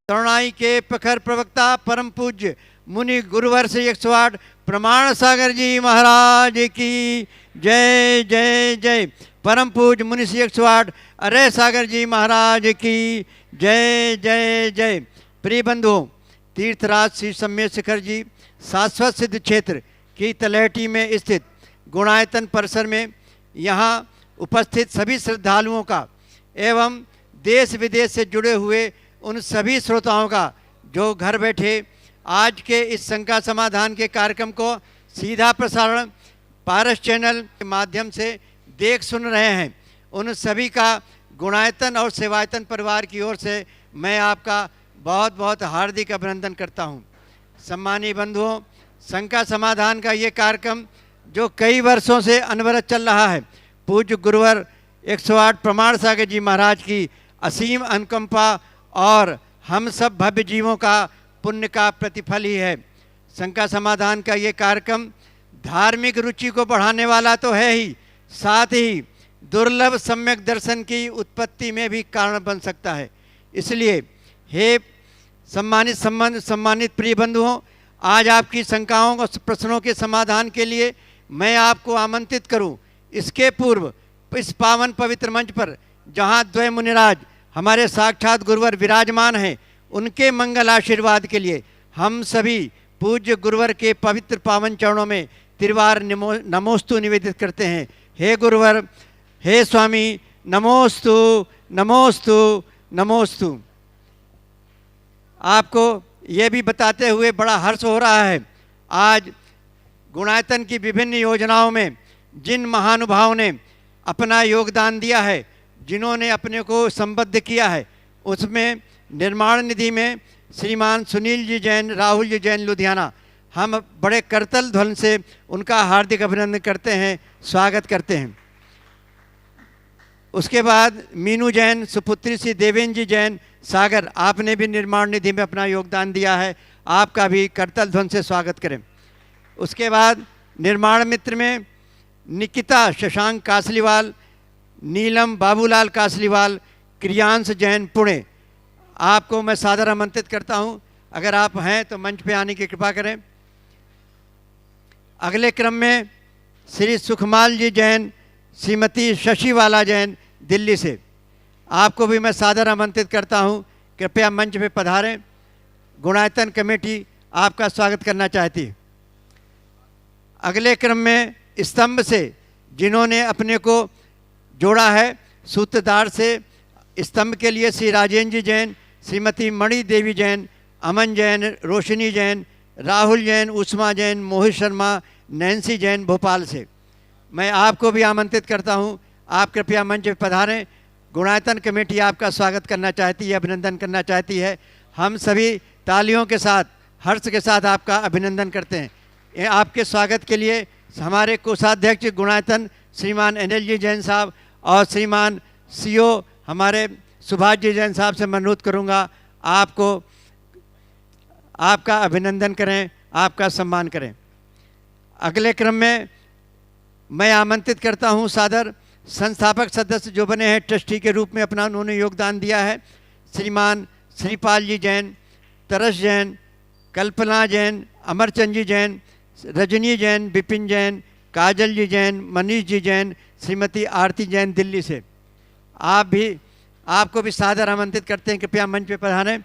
तरुणाई के प्रखर प्रवक्ता परम पूज्य मुनि गुरुवर से 108 प्रमाण सागर जी महाराज की जय जय जय। परम पूज्य मुनि से 108 अरे सागर जी महाराज की जय जय जय। प्रिय बंधुओं, तीर्थराज श्री सम्मेद शिखर जी शाश्वत सिद्ध क्षेत्र की तलहटी में स्थित गुणायतन परिसर में यहाँ उपस्थित सभी श्रद्धालुओं का एवं देश विदेश से जुड़े हुए उन सभी श्रोताओं का जो घर बैठे आज के इस शंका समाधान के कार्यक्रम को सीधा प्रसारण पारस चैनल के माध्यम से देख सुन रहे हैं, उन सभी का गुणायतन और सेवायतन परिवार की ओर से मैं आपका बहुत बहुत हार्दिक अभिनंदन करता हूं। सम्मानीय बंधुओं, शंका समाधान का ये कार्यक्रम जो कई वर्षों से अनवरत चल रहा है, पूज्य गुरुवर 108 प्रमाण सागर जी महाराज की असीम अनुकंपा और हम सब भव्य जीवों का पुण्य का प्रतिफल ही है। शंका समाधान का ये कार्यक्रम धार्मिक रुचि को बढ़ाने वाला तो है ही, साथ ही दुर्लभ सम्यक दर्शन की उत्पत्ति में भी कारण बन सकता है। इसलिए हे सम्मानित प्रिय बंधुओं, आज आपकी शंकाओं और प्रश्नों के समाधान के लिए मैं आपको आमंत्रित करूं। इसके पूर्व इस पावन पवित्र मंच पर जहां द्वय मुनिराज हमारे साक्षात गुरुवर विराजमान हैं, उनके मंगल आशीर्वाद के लिए हम सभी पूज्य गुरुवर के पवित्र पावन चरणों में त्रिवार नमोस्तु निवेदित करते हैं। हे गुरुवर, हे स्वामी, नमोस्तु नमोस्तु नमोस्तु। आपको ये भी बताते हुए बड़ा हर्ष हो रहा है, आज गुणायतन की विभिन्न योजनाओं में जिन महानुभावों ने अपना योगदान दिया है, जिन्होंने अपने को संबद्ध किया है, उसमें निर्माण निधि में श्रीमान सुनील जी जैन, राहुल जी जैन लुधियाना, हम बड़े करतल ध्वन से उनका हार्दिक अभिनंदन करते हैं, स्वागत करते हैं। उसके बाद मीनू जैन, सुपुत्री श्री देवेंद्र जी जैन सागर, आपने भी निर्माण निधि में अपना योगदान दिया है, आपका भी करतल ध्वन से स्वागत करें। उसके बाद निर्माण मित्र में निकिता शशांक कासलीवाल, नीलम बाबूलाल कासलीवाल, क्रियांश जैन पुणे, आपको मैं सादर आमंत्रित करता हूं। अगर आप हैं तो मंच पे आने की कृपा करें। अगले क्रम में श्री सुखमाल जी जैन, श्रीमती शशिवाला जैन दिल्ली से, आपको भी मैं सादर आमंत्रित करता हूं, कृपया मंच पे पधारें। गुणायतन कमेटी आपका स्वागत करना चाहती है। अगले क्रम में स्तंभ से जिन्होंने अपने को जोड़ा है सूत्रधार से, स्तंभ के लिए श्री राजेंद्र जी जैन, श्रीमती मणि देवी जैन, अमन जैन, रोशनी जैन, राहुल जैन, उष्मा जैन, मोहित शर्मा, नैन्सी जैन भोपाल से, मैं आपको भी आमंत्रित करता हूं, आप कृपया मंच पर पधारें। गुणायतन कमेटी आपका स्वागत करना चाहती है, अभिनंदन करना चाहती है। हम सभी तालियों के साथ, हर्ष के साथ आपका अभिनंदन करते हैं। आपके स्वागत के लिए हमारे कोषाध्यक्ष गुणायतन श्रीमान अनिल जी जैन साहब और श्रीमान सीओ हमारे सुभाष जी जैन साहब से मैं अनुरोध करूँगा, आपको आपका अभिनंदन करें, आपका सम्मान करें। अगले क्रम में मैं आमंत्रित करता हूं सादर संस्थापक सदस्य जो बने हैं ट्रस्टी के रूप में, अपना उन्होंने योगदान दिया है, श्रीमान श्रीपाल जी जैन, तरस जैन, कल्पना जैन, अमरचंद जी जैन, रजनी जैन, विपिन जैन, काजल जी जैन, मनीष जी जैन, श्रीमती आरती जैन दिल्ली से, आपको भी सादर आमंत्रित करते हैं, कृपया मंच पे पधारें।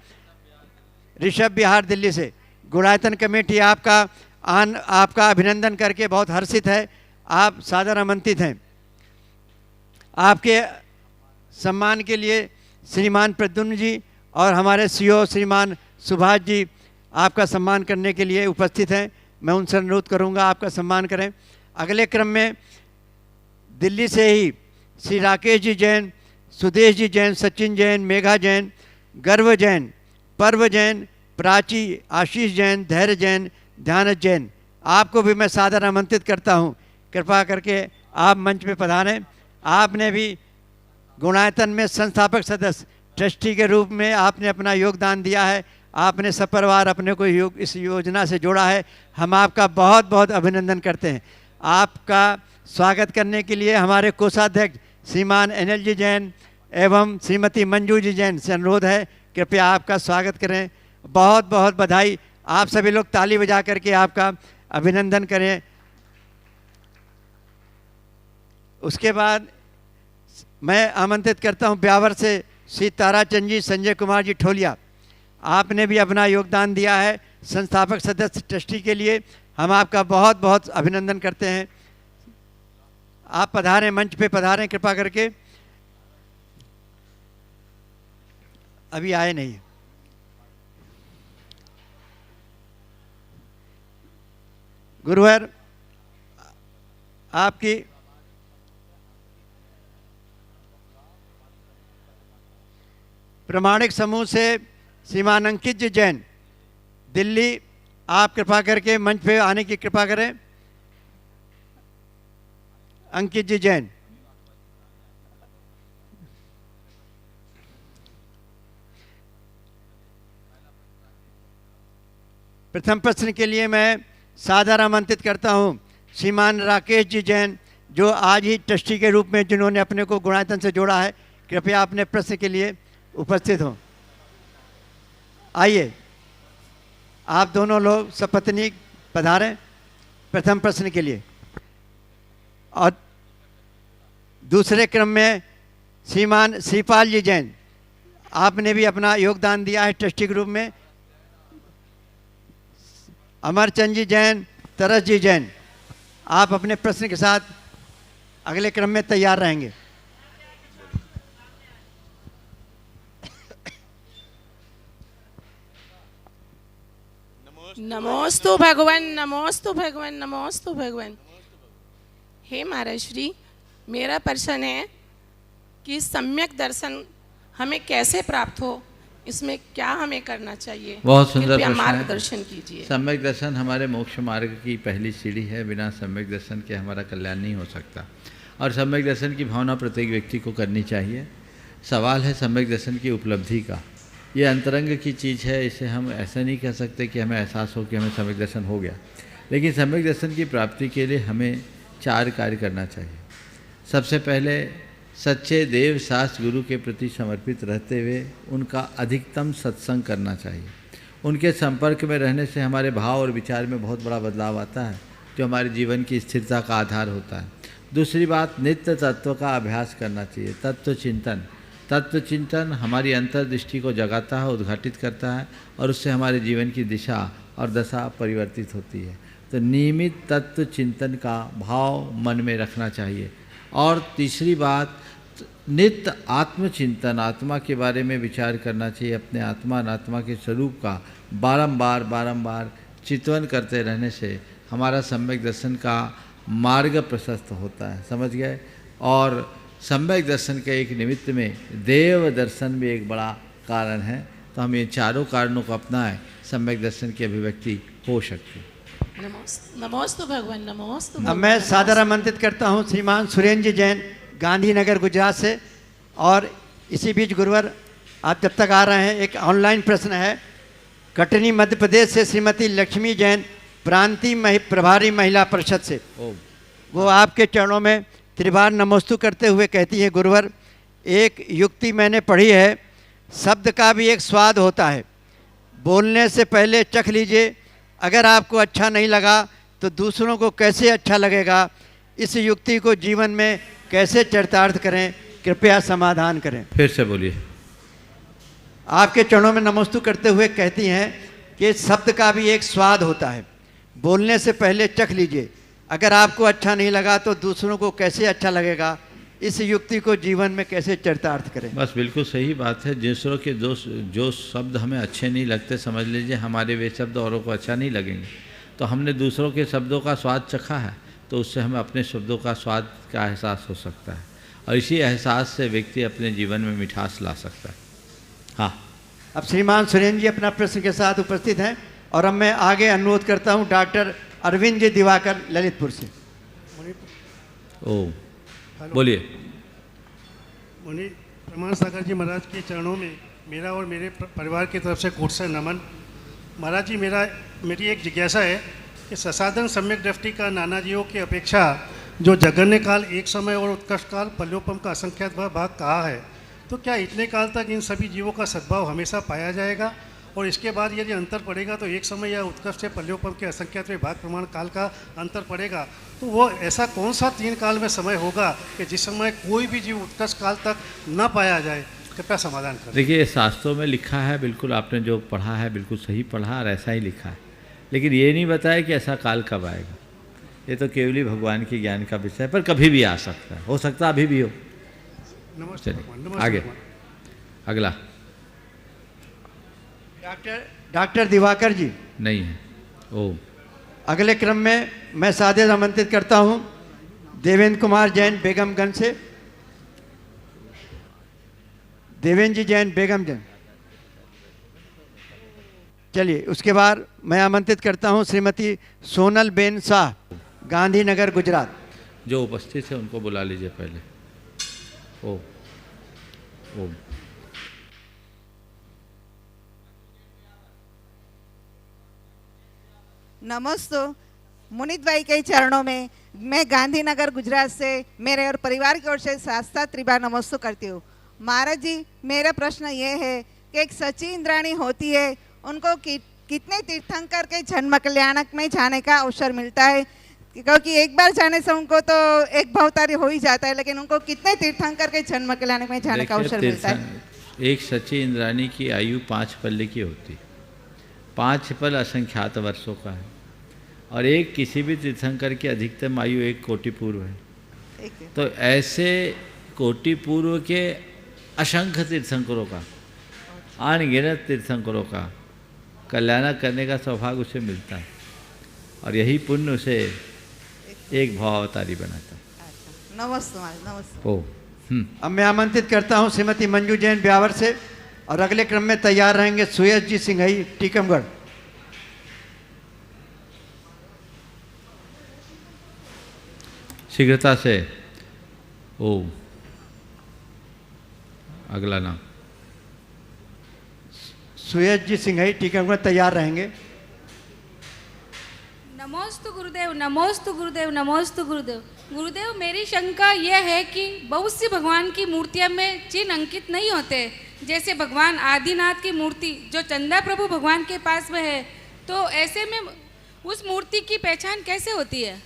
ऋषभ बिहार दिल्ली से, गुणायतन कमेटी आपका अभिनंदन करके बहुत हर्षित है, आप सादर आमंत्रित हैं। आपके सम्मान के लिए श्रीमान प्रद्युम्न जी और हमारे सीओ श्रीमान सुभाष जी आपका सम्मान करने के लिए उपस्थित हैं, मैं उनसे अनुरोध करूंगा आपका सम्मान करें। अगले क्रम में दिल्ली से ही श्री राकेश जी जैन, सुदेश जी जैन, सचिन जैन, मेघा जैन, गर्व जैन, पर्व जैन, प्राची, आशीष जैन, धैर्य जैन, ध्यान जैन, आपको भी मैं सादर आमंत्रित करता हूं, कृपा करके आप मंच पे पधारें। आपने भी गुणायतन में संस्थापक सदस्य ट्रस्टी के रूप में आपने अपना योगदान दिया है, आपने सपरिवार अपने को इस योजना से जोड़ा है, हम आपका बहुत बहुत अभिनंदन करते हैं। आपका स्वागत करने के लिए हमारे कोषाध्यक्ष श्रीमान अनिल जी जैन एवं श्रीमती मंजू जी जैन से अनुरोध है कृपया आपका स्वागत करें। बहुत बहुत बधाई। आप सभी लोग ताली बजा करके आपका अभिनंदन करें। उसके बाद मैं आमंत्रित करता हूं ब्यावर से श्री ताराचंद जी, संजय कुमार जी ठोलिया। आपने भी अपना योगदान दिया है संस्थापक सदस्य ट्रस्टी के लिए। हम आपका बहुत बहुत अभिनंदन करते हैं। आप पधारें, मंच पे पधारें कृपा करके। अभी आए नहीं। गुरुवर, आपकी प्रमाणिक समूह से श्रीमान अंकित जी जैन, दिल्ली, आप कृपा करके मंच पे आने की कृपा करें। अंकित जी जैन। प्रथम प्रश्न के लिए मैं सादर आमंत्रित करता हूं श्रीमान राकेश जी जैन, जो आज ही ट्रस्टी के रूप में जिन्होंने अपने को गुणायतन से जोड़ा है। कृपया अपने प्रश्न के लिए उपस्थित हों। आइए, आप दोनों लोग सपत्नी पधारें प्रथम प्रश्न के लिए। और दूसरे क्रम में श्रीमान श्रीपाल जी जैन, आपने भी अपना योगदान दिया है ट्रस्टी के रूप में। अमरचंद जी जैन, तरस जी जैन, आप अपने प्रश्न के साथ अगले क्रम में तैयार रहेंगे। नमोस्तु भगवान, नमोस्तु भगवान, नमोस्तु भगवान। हे महाराज श्री, मेरा प्रश्न है कि सम्यक दर्शन हमें कैसे प्राप्त हो, इसमें क्या हमें करना चाहिए? बहुत सुंदर कृपया प्रश्न है। मार्गदर्शन कीजिए। सम्यक दर्शन हमारे मोक्ष मार्ग की पहली सीढ़ी है। बिना सम्यक दर्शन के हमारा कल्याण नहीं हो सकता, और सम्यक दर्शन की भावना प्रत्येक व्यक्ति को करनी चाहिए। सवाल है सम्यक दर्शन की उपलब्धि का। ये अंतरंग की चीज़ है, इसे हम ऐसा नहीं कह सकते कि हमें एहसास हो कि हमें सम्यक दर्शन हो गया। लेकिन सम्यक दर्शन की प्राप्ति के लिए हमें 4 कार्य करना चाहिए। सबसे पहले सच्चे देव शास्त्र गुरु के प्रति समर्पित रहते हुए उनका अधिकतम सत्संग करना चाहिए। उनके संपर्क में रहने से हमारे भाव और विचार में बहुत बड़ा बदलाव आता है, जो हमारे जीवन की स्थिरता का आधार होता है। दूसरी बात, नित्य तत्व का अभ्यास करना चाहिए। तत्व चिंतन हमारी अंतर्दृष्टि को जगाता है, उद्घाटित करता है, और उससे हमारे जीवन की दिशा और दशा परिवर्तित होती है। तो नियमित तत्व चिंतन का भाव मन में रखना चाहिए। और तीसरी बात, नित्य आत्मचिंतन, आत्मा के बारे में विचार करना चाहिए। अपने आत्मा अनात्मा के स्वरूप का बारंबार चिंतन करते रहने से हमारा सम्यक दर्शन का मार्ग प्रशस्त होता है। समझ गए? और सम्यक दर्शन के एक निमित्त में देव दर्शन भी एक बड़ा कारण है। तो हम ये चारों कारणों को अपनाएं, सम्यक दर्शन की अभिव्यक्ति हो सकती है। नमोस्तु भगवान, नमोस्तु अब भगवान। मैं सादर आमंत्रित करता हूं श्रीमान सुरेंद्र जी जैन, गांधीनगर गुजरात से। और इसी बीच गुरुवर, आप जब तक आ रहे हैं, एक ऑनलाइन प्रश्न है कटनी मध्य प्रदेश से श्रीमती लक्ष्मी जैन, प्रांतीय प्रभारी महिला परिषद से। वो आपके चरणों में त्रिबार नमोस्तु करते हुए कहती है, गुरुवर, एक युक्ति मैंने पढ़ी है, शब्द का भी एक स्वाद होता है। बोलने से पहले चख लीजिए, अगर आपको अच्छा नहीं लगा तो दूसरों को कैसे अच्छा लगेगा। इस युक्ति को जीवन में कैसे चरितार्थ करें, कृपया समाधान करें। फिर से बोलिए। आपके चरणों में नमोस्तु करते हुए कहती हैं कि शब्द का भी एक स्वाद होता है, बोलने से पहले चख लीजिए, अगर आपको अच्छा नहीं लगा तो दूसरों को कैसे अच्छा लगेगा। इस युक्ति को जीवन में कैसे चरितार्थ करें। बस बिल्कुल सही बात है। दूसरों के जो शब्द हमें अच्छे नहीं लगते, समझ लीजिए हमारे वे शब्द औरों को अच्छा नहीं लगेंगे। तो हमने दूसरों के शब्दों का स्वाद चखा है, तो उससे हमें अपने शब्दों का स्वाद का एहसास हो सकता है, और इसी एहसास से व्यक्ति अपने जीवन में मिठास ला सकता है। हाँ, अब श्रीमान सुरेंद्र जी अपना प्रश्न के साथ उपस्थित हैं। और अब मैं आगे अनुरोध करता हूं डॉक्टर अरविंद जी दिवाकर, ललितपुर से। ओ बोलिए। मुनि प्रमाण सागर जी महाराज के चरणों में मेरा और मेरे परिवार की तरफ से कोट से नमन। महाराज जी, मेरी एक जिज्ञासा है कि ससाधन सम्यक दृष्टि का नानाजियों की अपेक्षा जो जगन्य काल, एक समय और उत्कृष्ट काल, पल्योपम का असंख्यात भाग कहा है, तो क्या इतने काल तक इन सभी जीवों का सद्भाव हमेशा पाया जाएगा, और इसके बाद यदि अंतर पड़ेगा तो एक समय यह उत्कर्ष से पल्योपम के असंख्यात भाग प्रमाण काल का अंतर पड़ेगा, तो वो ऐसा कौन सा 3 काल में समय होगा कि जिस समय कोई भी जीव उत्कर्ष काल तक न पाया जाए? कृपया समाधान करें। देखिए, ये शास्त्रों में लिखा है, बिल्कुल आपने जो पढ़ा है बिल्कुल सही पढ़ा और ऐसा ही लिखा है, लेकिन ये नहीं बताया कि ऐसा काल कब आएगा। ये तो केवल ही भगवान के ज्ञान का विषय है, पर कभी भी आ सकता है, हो सकता है अभी भी हो। नमस्ते चलिए भगवान, नमस्ते आगे, भगवान। अगला। डॉक्टर दिवाकर जी नहीं है। ओम। अगले क्रम में मैं सादर आमंत्रित करता हूं देवेंद्र कुमार जैन बेगमगंज से। देवेंद्र जी जैन बेगमगंज। चलिए, उसके बाद मैं आमंत्रित करता हूं श्रीमती सोनल बेन शाह, गांधीनगर, गुजरात। जो उपस्थित है उनको बुला लीजिए पहले। ओम। ओम। नमस्ते। मुनीत भाई के चरणों में मैं गांधीनगर गुजरात से मेरे और परिवार की ओर से साथ त्रिबार नमस्ते करती हूँ। महाराज जी, मेरा प्रश्न ये है कि एक सच्ची इंद्राणी होती है, उनको कितने तीर्थंकर के जन्म कल्याणक में जाने का अवसर मिलता है? क्योंकि एक बार जाने से उनको तो एक भवतारी हो ही जाता है, लेकिन उनको कितने तीर्थंकर के जन्म कल्याणक में जाने का अवसर मिलता है? एक सच्ची इंद्राणी की आयु 5 पल्ले की होती, 5 पल असंख्यात वर्षों का है, और एक किसी भी तीर्थंकर की अधिकतम आयु 1 कोटि पूर्व है। तो ऐसे कोटि पूर्व के असंख्य तीर्थंकरों का, अनगिनत तीर्थंकरों का कल्याण करने का सौभाग्य उसे मिलता है, और यही पुण्य उसे एक भावावतारी बनाता है। नमस्ते नमस्ते। ओ। अब मैं आमंत्रित करता हूं श्रीमती मंजू जैन ब्यावर से, और अगले क्रम में तैयार रहेंगे सुयश जी सिंघई, टीकमगढ़। शीघ्रता से। ओम। अगला नाम। सुयश जी सिंघई, टीकमगढ़, तैयार रहेंगे। नमोस्तु गुरुदेव, नमोस्तु गुरुदेव, नमोस्तु गुरुदेव। गुरुदेव, मेरी शंका यह है कि बहुत सी भगवान की मूर्तियां में चिन्ह अंकित नहीं होते, जैसे भगवान आदिनाथ की मूर्ति जो चंदा प्रभु भगवान के पास में है, तो ऐसे में उस मूर्ति की पहचान कैसे होती है?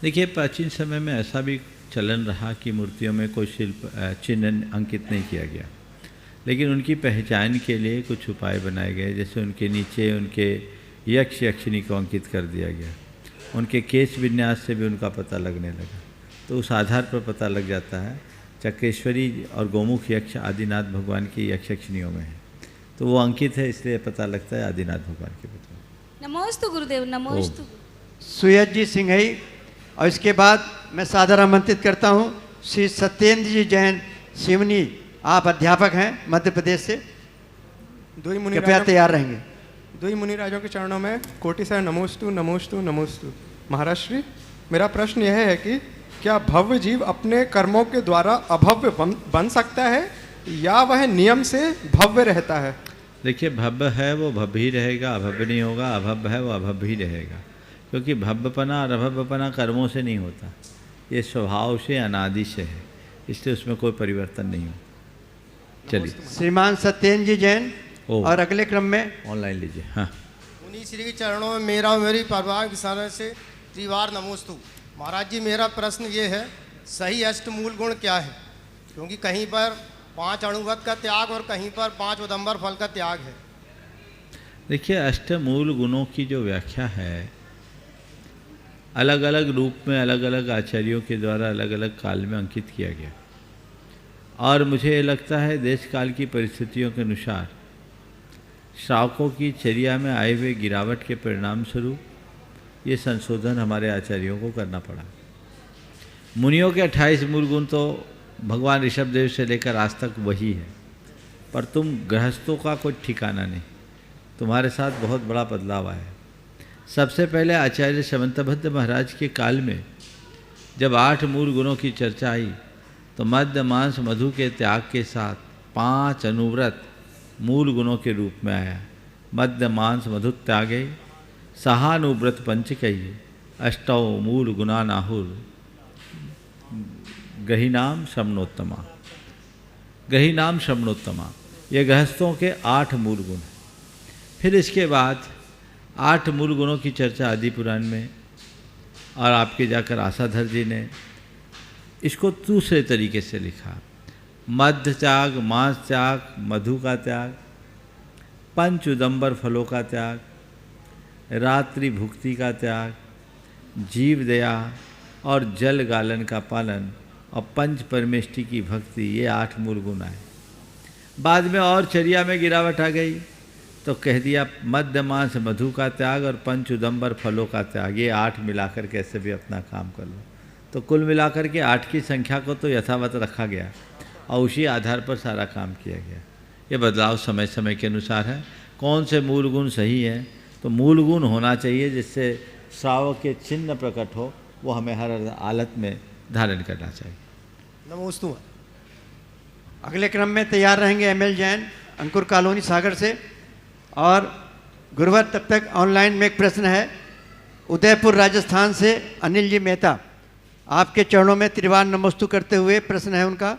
देखिए, प्राचीन समय में ऐसा भी चलन रहा कि मूर्तियों में कोई शिल्प चिन्ह अंकित नहीं किया गया, लेकिन उनकी पहचान के लिए कुछ उपाय बनाए गए, जैसे उनके नीचे उनके यक्ष यक्षिणी को अंकित कर दिया गया, उनके केश विन्यास से भी उनका पता लगने लगा, तो उस आधार पर पता लग जाता है चक्रेश्वरी और गोमुख यक्ष आदिनाथ भगवान की यक्ष यक्षिणियों में है, तो वो अंकित है, इसलिए पता लगता है आदिनाथ भगवान के पुत्र। नमोस्तु गुरुदेव, नमोस्तु। सुयश जी सिंघई, और इसके बाद मैं सादर आमंत्रित करता हूं श्री सत्येंद्र जी जैन सिवनी, आप अध्यापक हैं मध्य प्रदेश से, कृपया तैयार रहेंगे। दुई मुनिराजों के चरणों में कोटि से नमोस्तु नमोस्तु नमोस्तु। महाराज श्री, मेरा प्रश्न यह है कि क्या भव्य जीव अपने कर्मों के द्वारा अभव्य बन सकता है, या वह नियम से भव्य रहता है? देखिए, भव्य है वो भव्य ही रहेगा, अभव्य नहीं होगा, अभव्य है वो अभव्य ही रहेगा, क्योंकि भव्यपना और अभव्यपना कर्मों से नहीं होता, ये स्वभाव से अनादि से है, इसलिए उसमें कोई परिवर्तन नहीं हो। चलिए, श्रीमान सत्येंद्र जी जैन, और अगले क्रम में ऑनलाइन लीजिए। हाँ। मुनि श्री के चरणों में मेरा और मेरी परिवार की तरफ से त्रिवार नमोस्तु। महाराज जी, मेरा प्रश्न ये है, सही अष्टमूल गुण क्या है? क्योंकि कहीं पर 5 अणुवत का त्याग और कहीं पर 5 उदंबर फल का त्याग है। देखिए, अष्टमूल गुणों की जो व्याख्या है, अलग अलग रूप में अलग अलग आचार्यों के द्वारा अलग अलग काल में अंकित किया गया, और मुझे लगता है देश काल की परिस्थितियों के अनुसार श्रावकों की चर्या में आए हुए गिरावट के परिणाम स्वरूप ये संशोधन हमारे आचार्यों को करना पड़ा। मुनियों के 28 मूल गुण तो भगवान ऋषभदेव से लेकर आज तक वही है, पर तुम गृहस्थों का कोई ठिकाना नहीं, तुम्हारे साथ बहुत बड़ा बदलाव आया। सबसे पहले आचार्य शमंतभद्र महाराज के काल में जब 8 मूल गुणों की चर्चा आई, तो मद्य मांस मधु के त्याग के साथ 5 अनुव्रत मूल गुणों के रूप में आया। मद्य मांस मधु त्यागे सहानुव्रत पंच कहिए, अष्टौ मूल गुणानाहुर गहिनाम श्रमणोत्तमा। गृहीणाम श्रवणोत्तमा, ये गृहस्थों के 8 मूल गुण हैं। फिर इसके बाद 8 मूल गुणों की चर्चा आदि पुराण में, और आपके जाकर आसाधर जी ने इसको दूसरे तरीके से लिखा। मध्य त्याग, मांस त्याग, मधु का त्याग, पंच उदंबर फलों का त्याग, रात्रि भुक्ति का त्याग, जीव दया और जल गालन का पालन, और पंच परमेष्टि की भक्ति, ये 8 मूल गुण आए। बाद में और चर्या में गिरावट आ गई तो कह दिया मध्य मांस मधु का त्याग और पंच उदंबर फलों का त्याग, ये 8 मिलाकर कैसे भी अपना काम कर लो। तो कुल मिलाकर के 8 की संख्या को तो यथावत रखा गया और उसी आधार पर सारा काम किया गया। ये बदलाव समय समय के अनुसार है। कौन से मूल गुण सही हैं, तो मूल गुण होना चाहिए जिससे श्रावक के चिन्ह प्रकट हो, वो हमें हर हालत में धारण करना चाहिए। नमोस्तु। अगले क्रम में तैयार रहेंगे ML जैन अंकुर कॉलोनी सागर से। और गुरुवर तब तक ऑनलाइन में एक प्रश्न है उदयपुर राजस्थान से अनिल जी मेहता, आपके चरणों में त्रिवार नमोस्तु करते हुए प्रश्न है उनका,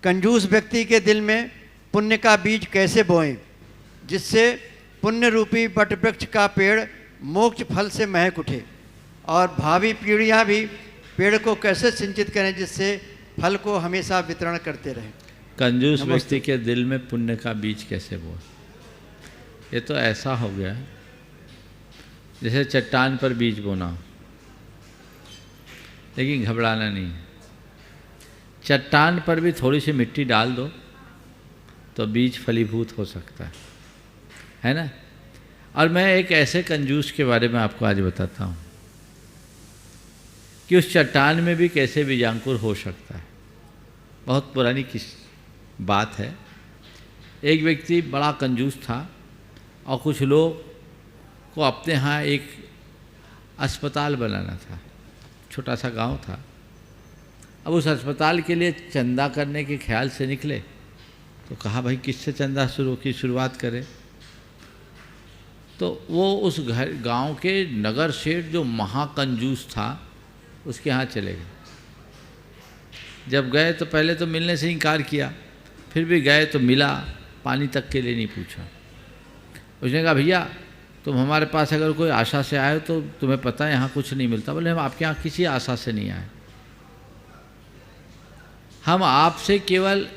कंजूस व्यक्ति के दिल में पुण्य का बीज कैसे बोएं जिससे पुण्य रूपी वट वृक्ष का पेड़ मोक्ष फल से महक उठे, और भावी पीढ़ियां भी पेड़ को कैसे सिंचित करें जिससे फल को हमेशा वितरण करते रहें। कंजूस व्यक्ति के दिल में पुण्य का बीज कैसे बोए, ये तो ऐसा हो गया जैसे चट्टान पर बीज बोना, लेकिन घबराना नहीं है। चट्टान पर भी थोड़ी सी मिट्टी डाल दो तो बीज फलीभूत हो सकता है ना। और मैं एक ऐसे कंजूस के बारे में आपको आज बताता हूँ कि उस चट्टान में भी कैसे बीजांकुर हो सकता है। बहुत पुरानी बात है। एक व्यक्ति बड़ा कंजूस था और कुछ लोग को अपने यहाँ एक अस्पताल बनाना था, छोटा सा गांव था। अब उस अस्पताल के लिए चंदा करने के ख्याल से निकले तो कहा भाई किससे चंदा शुरुआत करें। तो वो उस गांव के नगर सेठ जो महाकंजूस था उसके यहाँ चले गए। जब गए तो पहले तो मिलने से इनकार किया, फिर भी गए तो मिला, पानी तक के लिए नहीं पूछा। उसने कहा भैया तुम हमारे पास अगर कोई आशा से आए तो तुम्हें पता है यहाँ कुछ नहीं मिलता। बोले हम आपके यहाँ किसी आशा से नहीं आए, हम आपसे केवल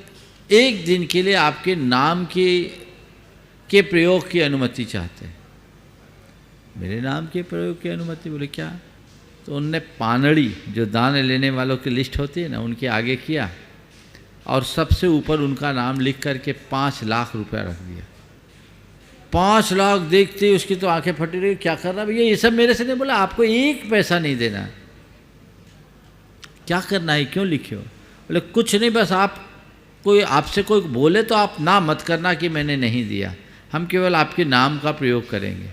एक दिन के लिए आपके नाम के प्रयोग की अनुमति चाहते हैं। मेरे नाम के प्रयोग की अनुमति? बोले क्या? तो उनने पानड़ी जो दान लेने वालों की लिस्ट होती है ना, उनके आगे किया और सबसे ऊपर उनका नाम लिख करके 5 लाख रुपया रख दिया। 5 लाख देखते ही उसकी तो आंखें फटी रही, क्या कर रहा भैया, ये सब मेरे से नहीं। बोला आपको 1 पैसा नहीं देना। क्या करना है, क्यों लिखे हो? बोले कुछ नहीं, बस आप कोई आपसे कोई बोले तो आप ना मत करना कि मैंने नहीं दिया, हम केवल आपके नाम का प्रयोग करेंगे।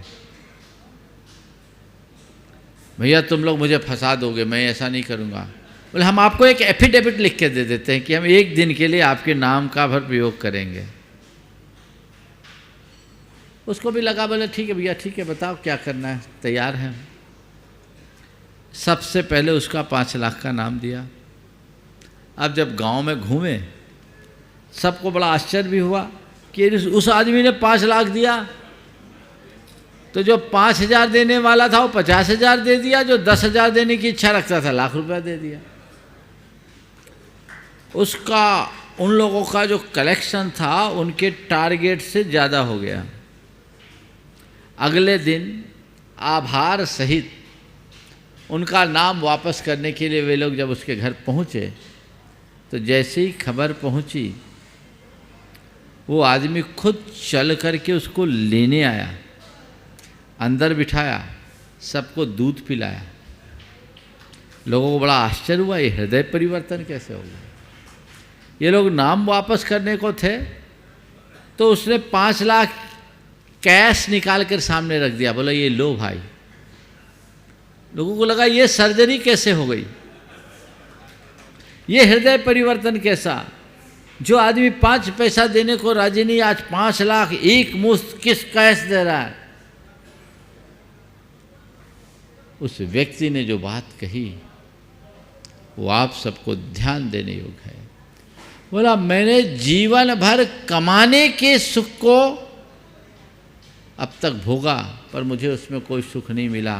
भैया तुम लोग मुझे फंसा दोगे, मैं ऐसा नहीं करूँगा। बोले हम आपको एक एफिडेविट लिख के दे देते हैं कि हम 1 दिन के लिए आपके नाम का भर प्रयोग करेंगे। उसको भी लगा, बोले ठीक है भैया ठीक है, बताओ क्या करना है, तैयार हैं। सबसे पहले उसका 5 लाख का नाम दिया। अब जब गांव में घूमे सबको बड़ा आश्चर्य भी हुआ कि उस आदमी ने 5 लाख दिया, तो जो 5,000 देने वाला था वो 50,000 दे दिया, जो 10,000 देने की इच्छा रखता था लाख रुपया दे दिया। उसका उन लोगों का जो कलेक्शन था उनके टारगेट से ज़्यादा हो गया। अगले दिन आभार सहित उनका नाम वापस करने के लिए वे लोग जब उसके घर पहुँचे तो जैसे ही खबर पहुँची वो आदमी खुद चल करके उसको लेने आया, अंदर बिठाया, सबको दूध पिलाया। लोगों को बड़ा आश्चर्य हुआ, ये हृदय परिवर्तन कैसे हो गया। ये लोग नाम वापस करने को थे तो उसने 5 लाख कैश निकाल कर सामने रख दिया। बोला ये लो भाई। लोगों को लगा ये सर्जरी कैसे हो गई, ये हृदय परिवर्तन कैसा। जो आदमी 5 पैसा देने को राजी नहीं, आज 5 लाख एक मुश्त किस कैश दे रहा है। उस व्यक्ति ने जो बात कही वो आप सबको ध्यान देने योग्य है। बोला मैंने जीवन भर कमाने के सुख को अब तक भोगा, पर मुझे उसमें कोई सुख नहीं मिला।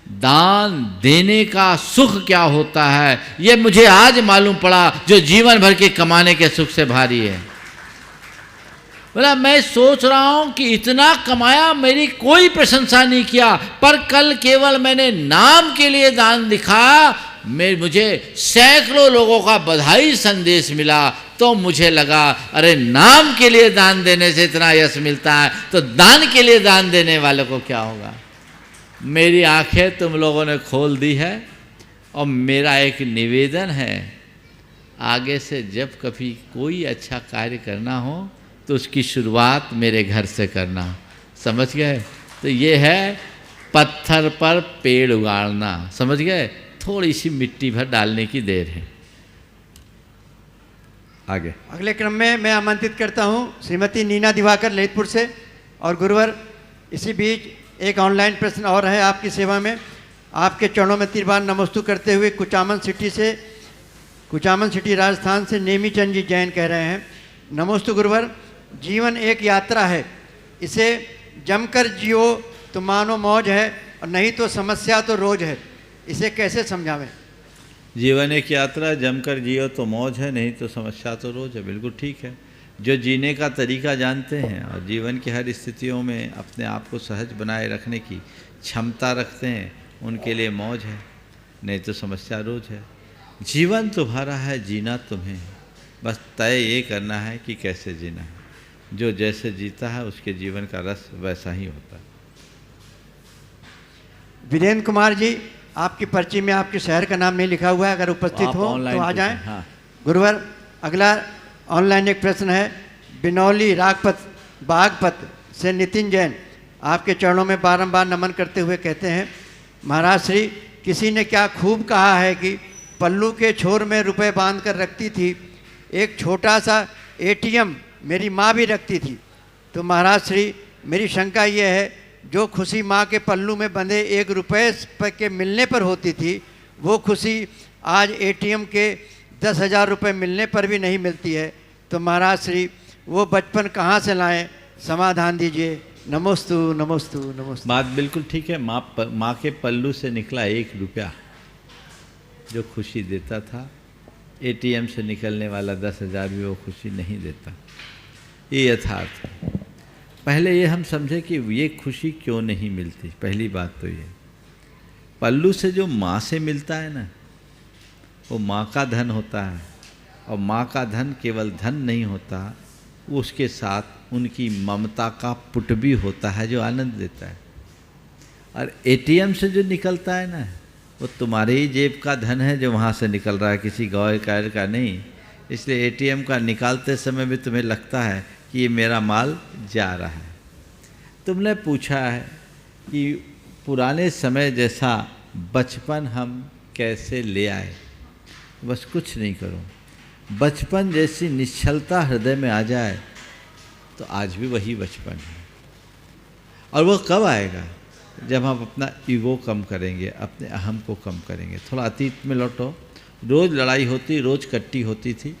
दान देने का सुख क्या होता है ये मुझे आज मालूम पड़ा, जो जीवन भर के कमाने के सुख से भारी है। बोला मैं सोच रहा हूं कि इतना कमाया, मेरी कोई प्रशंसा नहीं किया, पर कल केवल मैंने नाम के लिए दान दिखाया, मुझे सैकड़ों लोगों का बधाई संदेश मिला, तो मुझे लगा अरे नाम के लिए दान देने से इतना यश मिलता है, तो दान के लिए दान देने वाले को क्या होगा। मेरी आंखें तुम लोगों ने खोल दी है, और मेरा एक निवेदन है, आगे से जब कभी कोई अच्छा कार्य करना हो तो उसकी शुरुआत मेरे घर से करना। समझ गए? तो ये है पत्थर पर पेड़ उगाड़ना। समझ गए? थोड़ी सी मिट्टी भर डालने की देर है। आगे अगले क्रम में मैं आमंत्रित करता हूं श्रीमती नीना दिवाकर ललितपुर से। और गुरुवर, इसी बीच एक ऑनलाइन प्रश्न और है आपकी सेवा में। आपके चरणों में 3 बार नमस्तु करते हुए कुचामन सिटी राजस्थान से नेमी चंद जी जैन कह रहे हैं, नमस्तु गुरुवर, जीवन एक यात्रा है, इसे जमकर जियो तो मानो मौज है, और नहीं तो समस्या तो रोज है, इसे कैसे समझावें। जीवन एक यात्रा, जमकर जियो तो मौज है, नहीं तो समस्या तो रोज है। बिल्कुल ठीक है। जो जीने का तरीका जानते हैं और जीवन की हर स्थितियों में अपने आप को सहज बनाए रखने की क्षमता रखते हैं, उनके लिए मौज है, नहीं तो समस्या रोज है। जीवन तुम्हारा है, जीना तुम्हें है, बस तय ये करना है कि कैसे जीना है। जो जैसे जीता है उसके जीवन का रस वैसा ही होता है। वीरेंद्र कुमार जी, आपकी पर्ची में आपके शहर का नाम नहीं लिखा हुआ है, अगर उपस्थित हो तो आ जाएं। हाँ। गुरुवर, अगला ऑनलाइन एक प्रश्न है बिनौली बागपत से नितिन जैन। आपके चरणों में बारंबार नमन करते हुए कहते हैं, महाराज श्री, किसी ने क्या खूब कहा है कि पल्लू के छोर में रुपए बांध कर रखती थी, एक छोटा सा एटीएम मेरी माँ भी रखती थी। तो महाराज श्री, मेरी शंका ये है, जो खुशी माँ के पल्लू में बंधे 1 रुपये के मिलने पर होती थी, वो खुशी आज एटीएम के 10,000 रुपये मिलने पर भी नहीं मिलती है। तो महाराज श्री, वो बचपन कहाँ से लाएं, समाधान दीजिए। नमोस्तु नमोस्तु नमोस्तु। बात बिल्कुल ठीक है। माँ के पल्लू से निकला 1 रुपया जो खुशी देता था, एटीएम से निकलने वाला 10,000 भी वो खुशी नहीं देता। ये यथार्थ है। पहले ये हम समझे कि ये खुशी क्यों नहीं मिलती। पहली बात तो ये, पल्लू से जो माँ से मिलता है ना, वो माँ का धन होता है, और माँ का धन केवल धन नहीं होता, वो उसके साथ उनकी ममता का पुट भी होता है जो आनंद देता है। और एटीएम से जो निकलता है ना, वो तुम्हारे ही जेब का धन है जो वहाँ से निकल रहा है, किसी गौर कार का नहीं। इसलिए एटीएम का निकालते समय भी तुम्हें लगता है कि ये मेरा माल जा रहा है। तुमने पूछा है कि पुराने समय जैसा बचपन हम कैसे ले आए। बस कुछ नहीं करो, बचपन जैसी निश्चलता हृदय में आ जाए तो आज भी वही बचपन है। और वो कब आएगा? जब हम अपना ईगो कम करेंगे, अपने अहम को कम करेंगे। थोड़ा अतीत में लौटो, रोज़ लड़ाई होती, रोज़ कट्टी होती थी,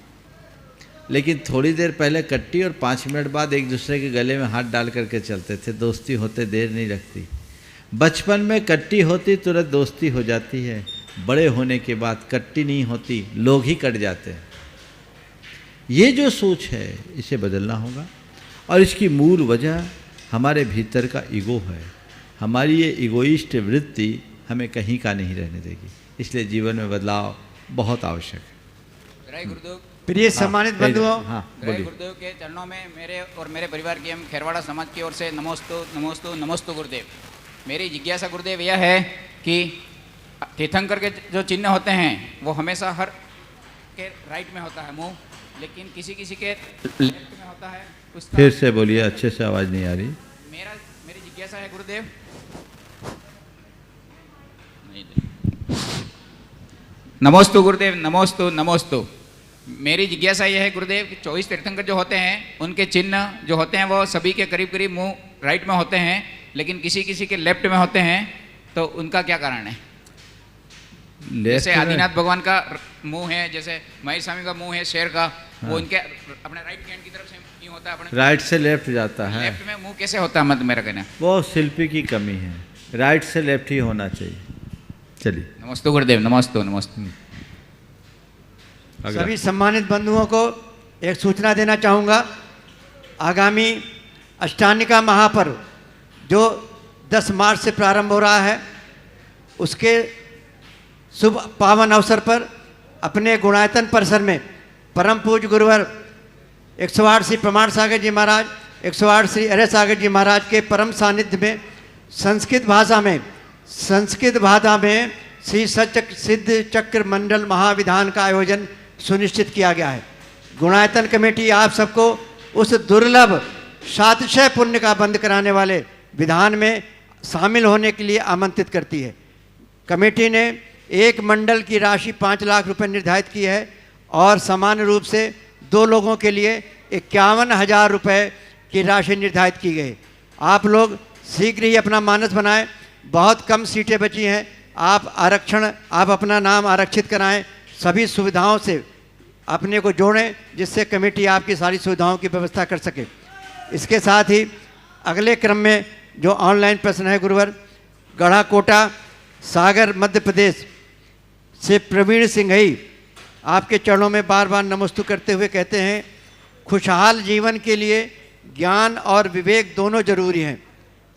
लेकिन थोड़ी देर पहले कट्टी और 5 मिनट बाद एक दूसरे के गले में हाथ डाल करके चलते थे। दोस्ती होते देर नहीं लगती। बचपन में कट्टी होती तुरंत दोस्ती हो जाती है, बड़े होने के बाद कट्टी नहीं होती, लोग ही कट जाते हैं। ये जो सोच है इसे बदलना होगा, और इसकी मूल वजह हमारे भीतर का ईगो है। हमारी ये ईगोइस्ट वृत्ति हमें कहीं का नहीं रहने देगी। इसलिए जीवन में बदलाव बहुत आवश्यक है। गुरुदेव, प्रिय सम्मानित बंधुओं, गुरुदेव के चरणों में मेरे और मेरे परिवार की, हम खेरवाड़ा समाज की ओर से नमोस्तु नमोस्तु नमोस्तु गुरुदेव। मेरी जिज्ञासा गुरुदेव यह है कि तीर्थंकर के जो चिन्ह होते हैं वो हमेशा हर के राइट में होता है मुंह, लेकिन किसी किसी के लेफ्ट में होता है। फिर से बोलिए, अच्छे से आवाज़ नहीं आ रही। मेरी जिज्ञासा है गुरुदेव, नमोस्तु गुरुदेव, नमोस्तु नमोस्तु। मेरी जिज्ञासा यह है गुरुदेव कि 24 तीर्थंकर जो होते हैं उनके चिन्ह जो होते हैं वो सभी के करीब करीब मुंह राइट में होते हैं, लेकिन किसी किसी के लेफ्ट में होते हैं, तो उनका क्या कारण है? जैसे में- आदिनाथ भगवान का मुंह है, जैसे महेश स्वामी का मुंह है शेर का, वो इनके अपने राइट हैंड की तरफ से यूं होता है, अपने राइट से लेफ्ट जाता है। लेफ्ट में मुंह कैसे होता है, मत मेरा कहना है। वो शिल्पी की कमी है, राइट से लेफ्ट ही होना चाहिए। चलिए नमस्ते गुरुदेव, नमस्ते नमस्ते। अगला। सभी सम्मानित बंधुओं को एक सूचना देना चाहूँगा। आगामी अष्टानिका महापर्व जो 10 मार्च से प्रारंभ हो रहा है, उसके शुभ पावन अवसर पर अपने गुणायतन परिसर में परम पूज्य गुरुवर 108 श्री प्रमाण सागर जी महाराज, 108 श्री अरे सागर जी महाराज के परम सानिध्य में संस्कृत भाषा में श्री सच सिद्ध चक्र मंडल महाविधान का आयोजन सुनिश्चित किया गया है। गुणायतन कमेटी आप सबको उस दुर्लभ सातिशय पुण्य का बंद कराने वाले विधान में शामिल होने के लिए आमंत्रित करती है। कमेटी ने एक मंडल की राशि 5 लाख रुपए निर्धारित की है और समान रूप से 2 लोगों के लिए 51,000 रुपये की राशि निर्धारित की गई। आप लोग शीघ्र ही अपना मानस बनाएं, बहुत कम सीटें बची हैं। आप अपना नाम आरक्षित कराएं, सभी सुविधाओं से अपने को जोड़ें जिससे कमेटी आपकी सारी सुविधाओं की व्यवस्था कर सके। इसके साथ ही अगले क्रम में जो ऑनलाइन प्रश्न है, गुरुवर गढ़ाकोटा सागर मध्य प्रदेश से प्रवीण सिंघई आपके चरणों में बार बार नमस्तु करते हुए कहते हैं, खुशहाल जीवन के लिए ज्ञान और विवेक दोनों जरूरी हैं,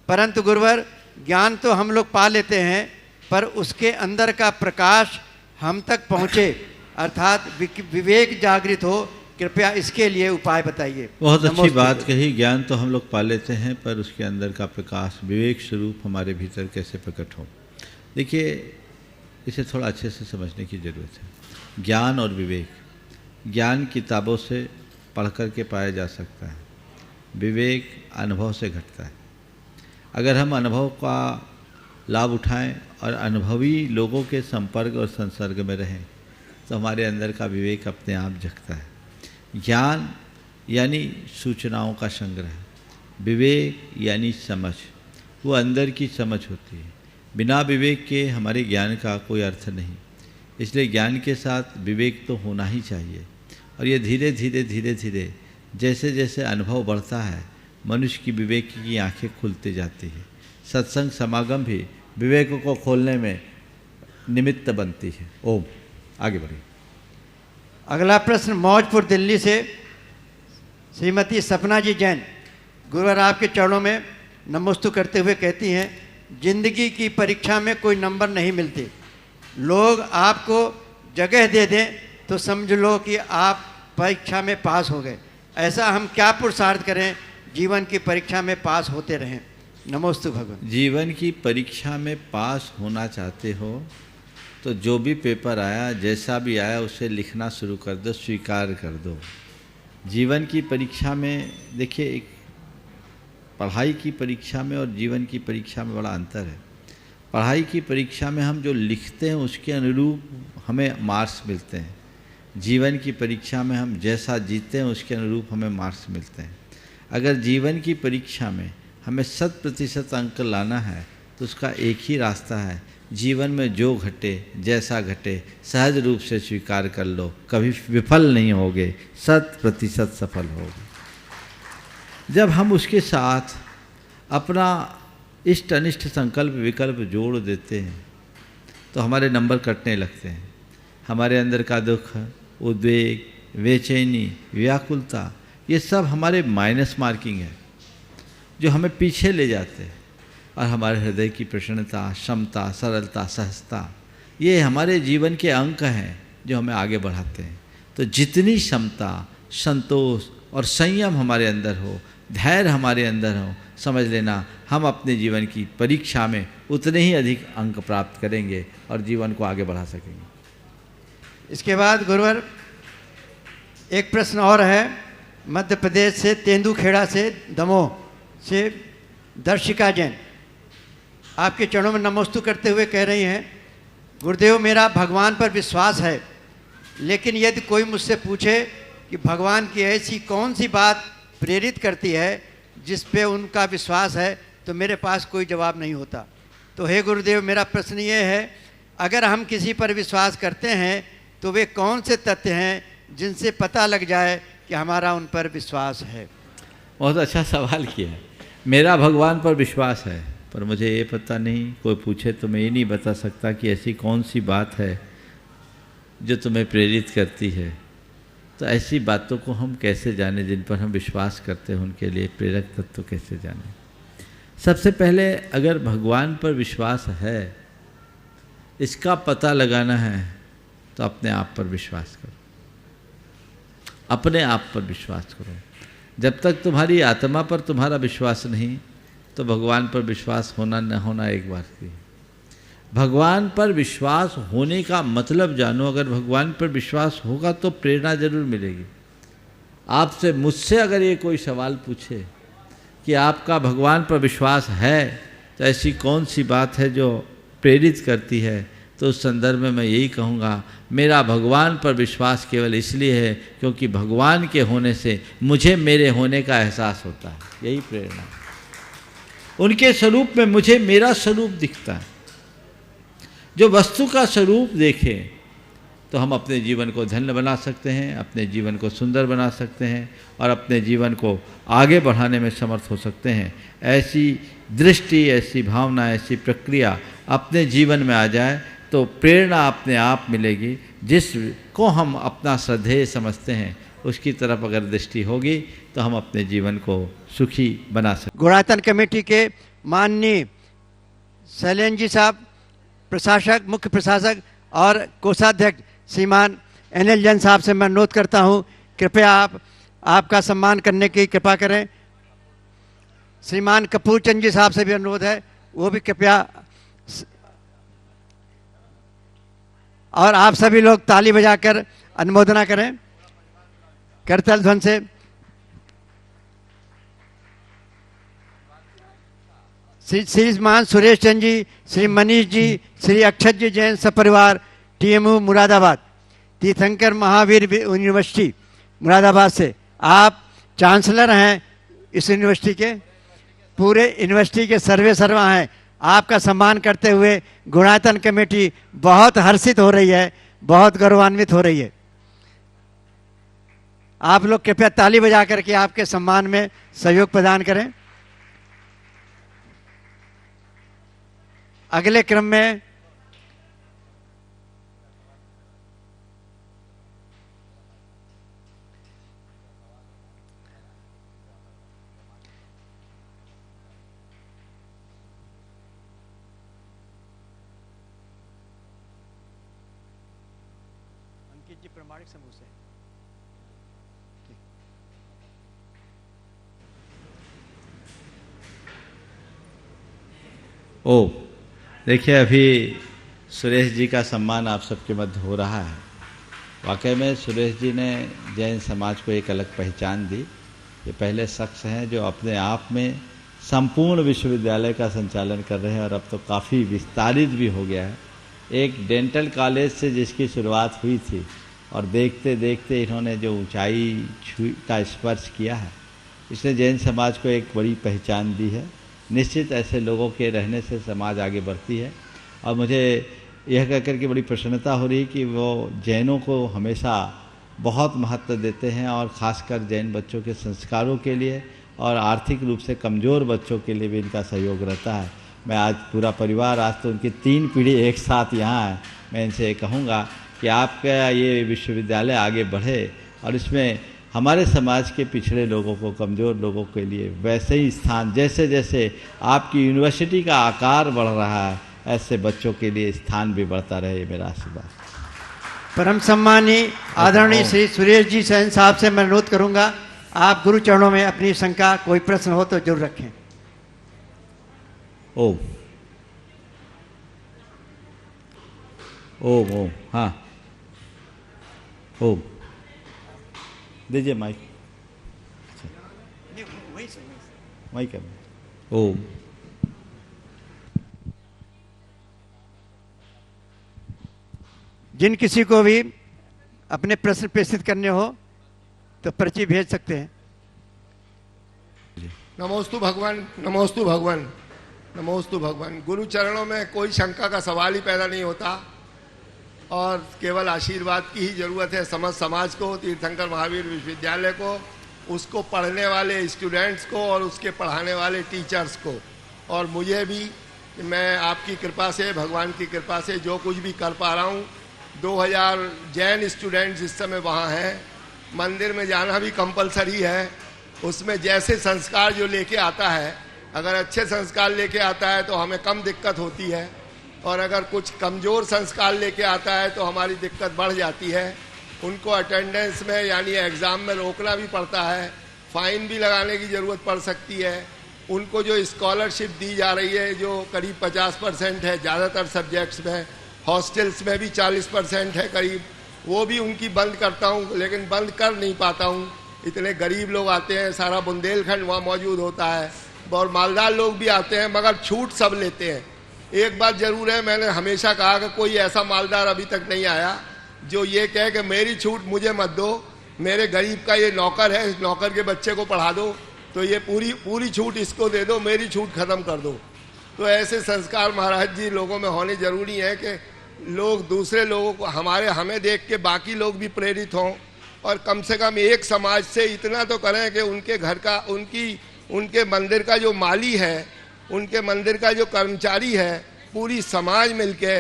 परंतु गुरुवर ज्ञान तो हम लोग पा लेते हैं, पर उसके अंदर का प्रकाश हम तक पहुँचे अर्थात विवेक जागृत हो, कृपया इसके लिए उपाय बताइए। बहुत अच्छी बात कही। ज्ञान तो हम लोग पा लेते हैं, पर उसके अंदर का प्रकाश विवेक स्वरूप हमारे भीतर कैसे प्रकट हो। देखिए, इसे थोड़ा अच्छे से समझने की ज़रूरत है। ज्ञान और विवेक, ज्ञान किताबों से पढ़ कर के पाया जा सकता है, विवेक अनुभव से घटता है। अगर हम अनुभव का लाभ उठाएं और अनुभवी लोगों के संपर्क और संसर्ग में रहें तो हमारे अंदर का विवेक अपने आप जगता है। ज्ञान यानी सूचनाओं का संग्रह, विवेक यानी समझ, वो अंदर की समझ होती है। बिना विवेक के हमारे ज्ञान का कोई अर्थ नहीं, इसलिए ज्ञान के साथ विवेक तो होना ही चाहिए। और ये धीरे धीरे जैसे जैसे अनुभव बढ़ता है, मनुष्य की विवेक की आंखें खुलती जाती है। सत्संग समागम भी विवेक को खोलने में निमित्त बनती है। ओम, आगे बढ़िए। अगला प्रश्न मौजपुर दिल्ली से श्रीमती सपना जी जैन गुरुवर आपके चरणों में नमस्तु करते हुए कहती हैं, जिंदगी की परीक्षा में कोई नंबर नहीं मिलते, लोग आपको जगह दे दें तो समझ लो कि आप परीक्षा में पास हो गए। ऐसा हम क्या पुरुषार्थ करें जीवन की परीक्षा में पास होते रहें। नमोस्तु भगवान। जीवन की परीक्षा में पास होना चाहते हो तो जो भी पेपर आया, जैसा भी आया, उसे लिखना शुरू कर दो, स्वीकार कर दो। जीवन की परीक्षा में देखिए, एक पढ़ाई की परीक्षा में और जीवन की परीक्षा में बड़ा अंतर है। पढ़ाई की परीक्षा में हम जो लिखते हैं उसके अनुरूप हमें मार्क्स मिलते हैं। जीवन की परीक्षा में हम जैसा जीते हैं उसके अनुरूप हमें मार्क्स मिलते हैं। अगर जीवन की परीक्षा में हमें 100% अंक लाना है तो उसका एक ही रास्ता है, जीवन में जो घटे जैसा घटे सहज रूप से स्वीकार कर लो, कभी विफल नहीं होगे, 100% सफल होगे। जब हम उसके साथ अपना इष्ट अनिष्ट संकल्प विकल्प जोड़ देते हैं तो हमारे नंबर कटने लगते हैं। हमारे अंदर का दुख, उद्वेग, बेचैनी, व्याकुलता, ये सब हमारे माइनस मार्किंग है जो हमें पीछे ले जाते हैं। और हमारे हृदय की प्रसन्नता, क्षमता, सरलता, सहजता, ये हमारे जीवन के अंक हैं जो हमें आगे बढ़ाते हैं। तो जितनी क्षमता, संतोष और संयम हमारे अंदर हो, धैर्य हमारे अंदर हो, समझ लेना हम अपने जीवन की परीक्षा में उतने ही अधिक अंक प्राप्त करेंगे और जीवन को आगे बढ़ा सकेंगे। इसके बाद गुरुवर एक प्रश्न और है, मध्य प्रदेश से तेंदुखेड़ा से दमोह से दर्शिका जैन आपके चरणों में नमस्तु करते हुए कह रही हैं, गुरुदेव मेरा भगवान पर विश्वास है, लेकिन यदि कोई मुझसे पूछे कि भगवान की ऐसी कौन सी बात प्रेरित करती है जिस पे उनका विश्वास है, तो मेरे पास कोई जवाब नहीं होता। तो हे गुरुदेव, मेरा प्रश्न ये है, अगर हम किसी पर विश्वास करते हैं तो वे कौन से तथ्य हैं जिनसे पता लग जाए कि हमारा उन पर विश्वास है? बहुत अच्छा सवाल किया है। मेरा भगवान पर विश्वास है, पर मुझे ये पता नहीं, कोई पूछे तो मैं ये नहीं बता सकता कि ऐसी कौन सी बात है जो तुम्हें प्रेरित करती है। तो ऐसी बातों को हम कैसे जाने जिन पर हम विश्वास करते हैं, उनके लिए प्रेरक तत्व कैसे जाने? सबसे पहले अगर भगवान पर विश्वास है, इसका पता लगाना है, तो अपने आप पर विश्वास करो, अपने आप पर विश्वास करो। जब तक तुम्हारी आत्मा पर तुम्हारा विश्वास नहीं, तो भगवान पर विश्वास होना न होना एक बात की। भगवान पर विश्वास होने का मतलब जानो। अगर भगवान पर विश्वास होगा तो प्रेरणा जरूर मिलेगी। आपसे, मुझसे अगर ये कोई सवाल पूछे कि आपका भगवान पर विश्वास है, तो ऐसी कौन सी बात है जो प्रेरित करती है, तो उस संदर्भ में मैं यही कहूँगा, मेरा भगवान पर विश्वास केवल इसलिए है क्योंकि भगवान के होने से मुझे मेरे होने का एहसास होता है। यही प्रेरणा है। उनके स्वरूप में मुझे मेरा स्वरूप दिखता है। जो वस्तु का स्वरूप देखें तो हम अपने जीवन को धन्य बना सकते हैं, अपने जीवन को सुंदर बना सकते हैं और अपने जीवन को आगे बढ़ाने में समर्थ हो सकते हैं। ऐसी दृष्टि, ऐसी भावना, ऐसी प्रक्रिया अपने जीवन में आ जाए तो प्रेरणा अपने आप मिलेगी। जिसको हम अपना श्रद्धेय समझते हैं, उसकी तरफ अगर दृष्टि होगी तो हम अपने जीवन को सुखी बना सकते। गुणायतन कमेटी के माननीय शैलेंद्र जी साहब, प्रशासक, मुख्य प्रशासक और कोषाध्यक्ष श्रीमान NL जैन साहब से मैं अनुरोध करता हूं, कृपया आपका सम्मान करने की कृपा करें। श्रीमान कपूर चंद जी साहब से भी अनुरोध है, वो भी कृपया, और आप सभी लोग ताली बजाकर अनुमोदना करें करतल ध्वनि से। श्रीमान सुरेश चंद जी, श्री मनीष जी, श्री अक्षत जी जैन सपरिवार, TMU मुरादाबाद, तीर्थंकर महावीर यूनिवर्सिटी मुरादाबाद से। आप चांसलर हैं इस यूनिवर्सिटी के, पूरे यूनिवर्सिटी के सर्वे सर्वा हैं। आपका सम्मान करते हुए गुणायतन कमेटी बहुत हर्षित हो रही है, बहुत गौरवान्वित हो रही है। आप लोग कृपया ताली बजा करके आपके सम्मान में सहयोग प्रदान करें। अगले क्रम में अंकित जी प्रमाणिक समूह से। देखिए, अभी सुरेश जी का सम्मान आप सबके मध्य हो रहा है। वाकई में सुरेश जी ने जैन समाज को एक अलग पहचान दी। ये पहले शख्स हैं जो अपने आप में संपूर्ण विश्वविद्यालय का संचालन कर रहे हैं और अब तो काफ़ी विस्तारित भी हो गया है। एक डेंटल कॉलेज से जिसकी शुरुआत हुई थी और देखते देखते इन्होंने जो ऊंचाई का स्पर्श किया है, इसने जैन समाज को एक बड़ी पहचान दी है। निश्चित ऐसे लोगों के रहने से समाज आगे बढ़ती है और मुझे यह कहकर के बड़ी प्रसन्नता हो रही कि वो जैनों को हमेशा बहुत महत्व देते हैं और ख़ासकर जैन बच्चों के संस्कारों के लिए और आर्थिक रूप से कमज़ोर बच्चों के लिए भी इनका सहयोग रहता है। मैं आज पूरा परिवार, आज तो उनकी 3 पीढ़ी एक साथ यहाँ है, मैं इनसे कहूँगा कि आपका ये विश्वविद्यालय आगे बढ़े और इसमें हमारे समाज के पिछड़े लोगों को, कमज़ोर लोगों के लिए वैसे ही स्थान, जैसे जैसे आपकी यूनिवर्सिटी का आकार बढ़ रहा है, ऐसे बच्चों के लिए स्थान भी बढ़ता रहे, मेरा आशीर्वाद। परम सम्मानीय आदरणीय श्री सुरेश जी जैन साहब से मैं अनुरोध करूंगा, आप गुरु चरणों में अपनी शंका, कोई प्रश्न हो तो जरूर रखें। ओम ओम ओम, हाँ ओम, दीजिए माइक, वही कर। ओम। जिन किसी को भी अपने प्रश्न प्रेषित करने हो तो पर्ची भेज सकते हैं। नमोस्तु भगवान, नमोस्तु भगवान। नमोस्तु भगवान। गुरु चरणों में कोई शंका का सवाल ही पैदा नहीं होता और केवल आशीर्वाद की ही जरूरत है समाज को, तीर्थंकर महावीर विश्वविद्यालय को, उसको पढ़ने वाले स्टूडेंट्स को और उसके पढ़ाने वाले टीचर्स को, और मुझे भी। मैं आपकी कृपा से, भगवान की कृपा से जो कुछ भी कर पा रहा हूँ। 2000 जैन स्टूडेंट्स इस समय वहाँ हैं। मंदिर में जाना भी कंपलसरी है। उसमें जैसे संस्कार जो लेके आता है, अगर अच्छे संस्कार लेके आता है तो हमें कम दिक्कत होती है, और अगर कुछ कमज़ोर संस्कार लेके आता है तो हमारी दिक्कत बढ़ जाती है। उनको अटेंडेंस में यानी एग्ज़ाम में रोकना भी पड़ता है, फ़ाइन भी लगाने की ज़रूरत पड़ सकती है। उनको जो स्कॉलरशिप दी जा रही है जो करीब 50% है ज़्यादातर सब्जेक्ट्स में, हॉस्टल्स में भी 40% है करीब, वो भी उनकी बंद करता हूँ, लेकिन बंद कर नहीं पाता हूँ। इतने गरीब लोग आते हैं, सारा बुंदेलखंड वहाँ मौजूद होता है और मालदार लोग भी आते हैं, मगर छूट सब लेते हैं। एक बात ज़रूर है, मैंने हमेशा कहा कि कोई ऐसा मालदार अभी तक नहीं आया जो ये कहे कि मेरी छूट मुझे मत दो, मेरे गरीब का ये नौकर है, इस नौकर के बच्चे को पढ़ा दो तो ये पूरी छूट इसको दे दो, मेरी छूट ख़त्म कर दो। तो ऐसे संस्कार महाराज जी लोगों में होने ज़रूरी है कि लोग दूसरे लोगों को हमें देख के बाकी लोग भी प्रेरित हों, और कम से कम एक समाज से इतना तो करें कि उनके घर का, उनके मंदिर का जो माली है, उनके मंदिर का जो कर्मचारी है, पूरी समाज मिलके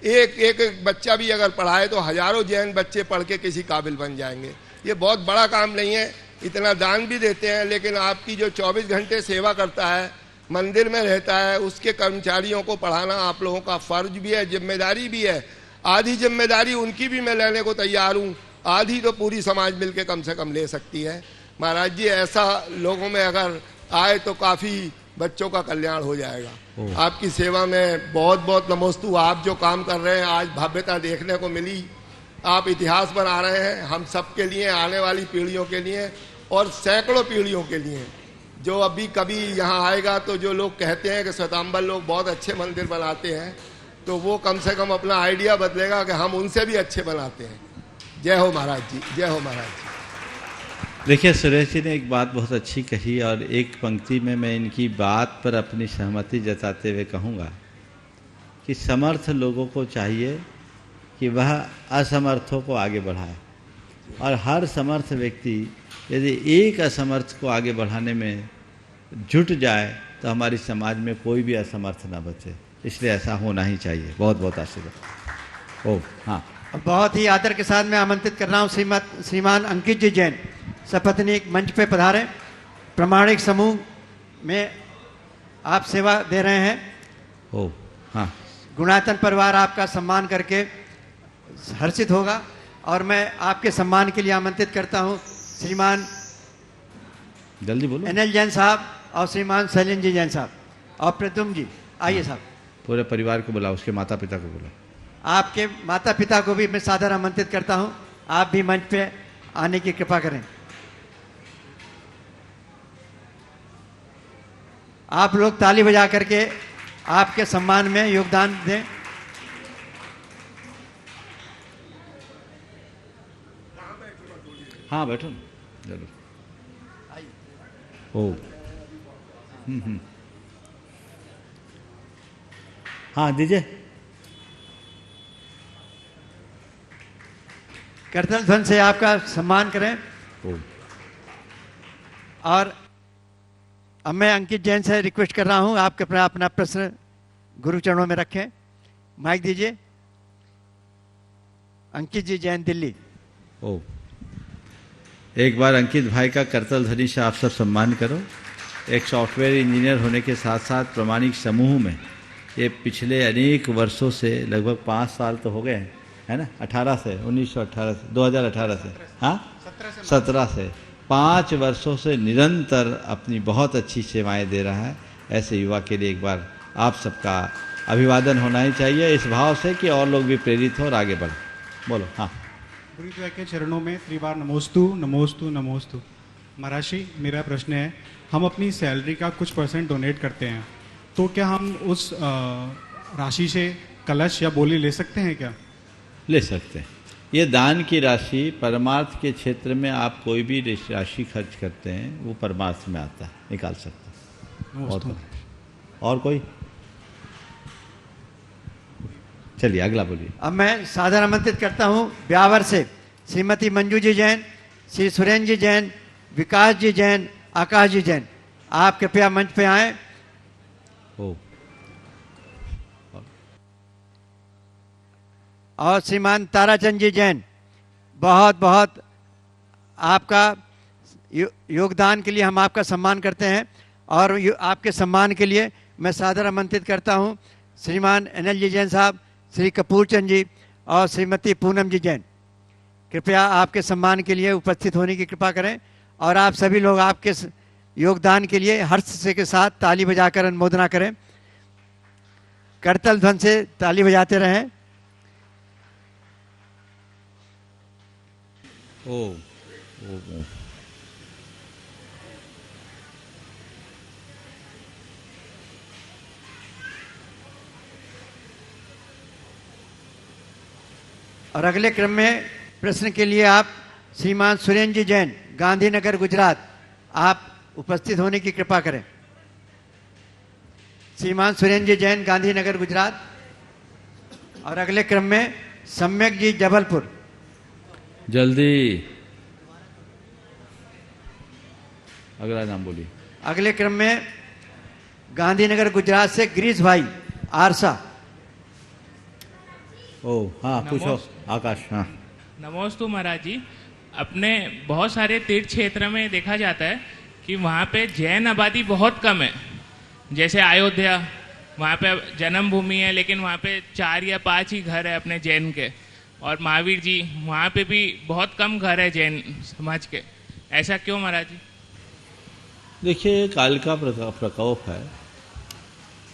एक बच्चा भी अगर पढ़ाए तो हजारों जैन बच्चे पढ़ के किसी काबिल बन जाएंगे। ये बहुत बड़ा काम नहीं है, इतना दान भी देते हैं, लेकिन आपकी जो 24 घंटे सेवा करता है, मंदिर में रहता है, उसके कर्मचारियों को पढ़ाना आप लोगों का फर्ज भी है, जिम्मेदारी भी है। आधी जिम्मेदारी उनकी भी मैं लेने को तैयार हूँ, आधी तो पूरी समाज मिलके कम से कम ले सकती है। महाराज जी ऐसा लोगों में अगर आए तो काफ़ी बच्चों का कल्याण हो जाएगा। आपकी सेवा में बहुत बहुत नमोस्तु। आप जो काम कर रहे हैं, आज भव्यता देखने को मिली, आप इतिहास बना रहे हैं हम सब के लिए, आने वाली पीढ़ियों के लिए और सैकड़ों पीढ़ियों के लिए। जो अभी कभी यहाँ आएगा तो जो लोग कहते हैं कि श्वेतांबर लोग बहुत अच्छे मंदिर बनाते हैं, तो वो कम से कम अपना आइडिया बदलेगा कि हम उनसे भी अच्छे बनाते हैं। जय हो महाराज जी, जय हो महाराज जी। देखिए, सुरेश जी ने एक बात बहुत अच्छी कही और एक पंक्ति में मैं इनकी बात पर अपनी सहमति जताते हुए कहूँगा कि समर्थ लोगों को चाहिए कि वह असमर्थों को आगे बढ़ाए, और हर समर्थ व्यक्ति यदि एक असमर्थ को आगे बढ़ाने में जुट जाए तो हमारी समाज में कोई भी असमर्थ ना बचे। इसलिए ऐसा होना ही चाहिए। बहुत बहुत आशीर्वाद। ओ हाँ, बहुत ही आदर के साथ मैं आमंत्रित कर रहा हूँ श्रीमान अंकित जी जैन, सपत्नीक मंच पे पधारें। प्रामाणिक समूह में आप सेवा दे रहे हैं। ओ हाँ, गुणायतन परिवार आपका सम्मान करके हर्षित होगा, और मैं आपके सम्मान के लिए आमंत्रित करता हूँ श्रीमान जल्दी बोलो, NL जैन साहब और श्रीमान शैलेंद्र जी जैन साहब और प्रद्युम्न जी। आइए साहब, पूरे परिवार को बुलाओ, उसके माता पिता को बुलाओ। आपके माता पिता को भी मैं सादर आमंत्रित करता हूँ, आप भी मंच पे आने की कृपा करें। आप लोग ताली बजा करके आपके सम्मान में योगदान दें। हाँ बैठो जरूर। ओ हाँ दीजिए। करतल ध्वन से आपका सम्मान करें। और अब मैं अंकित जैन से रिक्वेस्ट कर रहा हूं, आप अपना प्रश्न गुरु चरणों में रखें। माइक दीजिए। अंकित जी जैन, दिल्ली। ओ एक बार अंकित भाई का करतल ध्वनि से आप सब सम्मान करो। एक सॉफ्टवेयर इंजीनियर होने के साथ साथ प्रामाणिक समूह में ये पिछले अनेक वर्षों से, लगभग 5 साल तो हो गए हैं, है ना, 18 से 1918 से 2018 से, हाँ 17 से 5 वर्षों से निरंतर अपनी बहुत अच्छी सेवाएं दे रहा है। ऐसे युवा के लिए एक बार आप सबका अभिवादन होना ही चाहिए, इस भाव से कि और लोग भी प्रेरित हो और आगे बढ़े। बोलो। हाँ, गुरुदेव के चरणों में त्रिबार नमोस्तु नमोस्तु नमोस्तु। महाराज जी, मेरा प्रश्न है, हम अपनी सैलरी का कुछ % डोनेट करते हैं, तो क्या हम उस राशि से कलश या बोली ले सकते हैं क्या? ले सकते हैं। ये दान की राशि परमार्थ के क्षेत्र में आप कोई भी राशि खर्च करते हैं वो परमार्थ में आता है, निकाल सकते हैं। बहुत और कोई? चलिए अगला बोलिए। अब मैं सादर आमंत्रित करता हूं ब्यावर से श्रीमती मंजू जी जैन, श्री सुरेंद्र जी जैन, विकास जी जैन, आकाश जी जैन। आप कृपया मंच पे आएं। ओ और श्रीमान ताराचंद जी जैन, बहुत बहुत आपका योगदान के लिए हम आपका सम्मान करते हैं। और आपके सम्मान के लिए मैं सादर आमंत्रित करता हूं श्रीमान एनएल जी जैन साहब, श्री कपूर चंद जी और श्रीमती पूनम जी जैन। कृपया आपके सम्मान के लिए उपस्थित होने की कृपा करें। और आप सभी लोग आपके योगदान के लिए हर्ष से के साथ ताली बजाकर अनुमोदना करें। करतल ध्वन से ताली बजाते रहें। ओ और अगले क्रम में प्रश्न के लिए आप श्रीमान सुरेंद्र जी जैन, गांधीनगर गुजरात, आप उपस्थित होने की कृपा करें। श्रीमान सुरेंद्र जी जैन, गांधीनगर गुजरात। और अगले क्रम में सम्यक जी, जबलपुर। जल्दी अगला नाम बोलिए। अगले क्रम में गांधीनगर गुजरात से गिरीश भाई, आरसा। ओ हाँ, पूछो आकाश। हाँ, नमोस्तु महाराज जी। अपने बहुत सारे तीर्थ क्षेत्र में देखा जाता है कि वहाँ पे जैन आबादी बहुत कम है। जैसे अयोध्या, वहाँ पे जन्मभूमि है, लेकिन वहाँ पे 4 या 5 ही घर है अपने जैन के। और महावीर जी, वहाँ पे भी बहुत कम घर है जैन समाज के। ऐसा क्यों महाराज जी? देखिए, काल का प्रकोप है।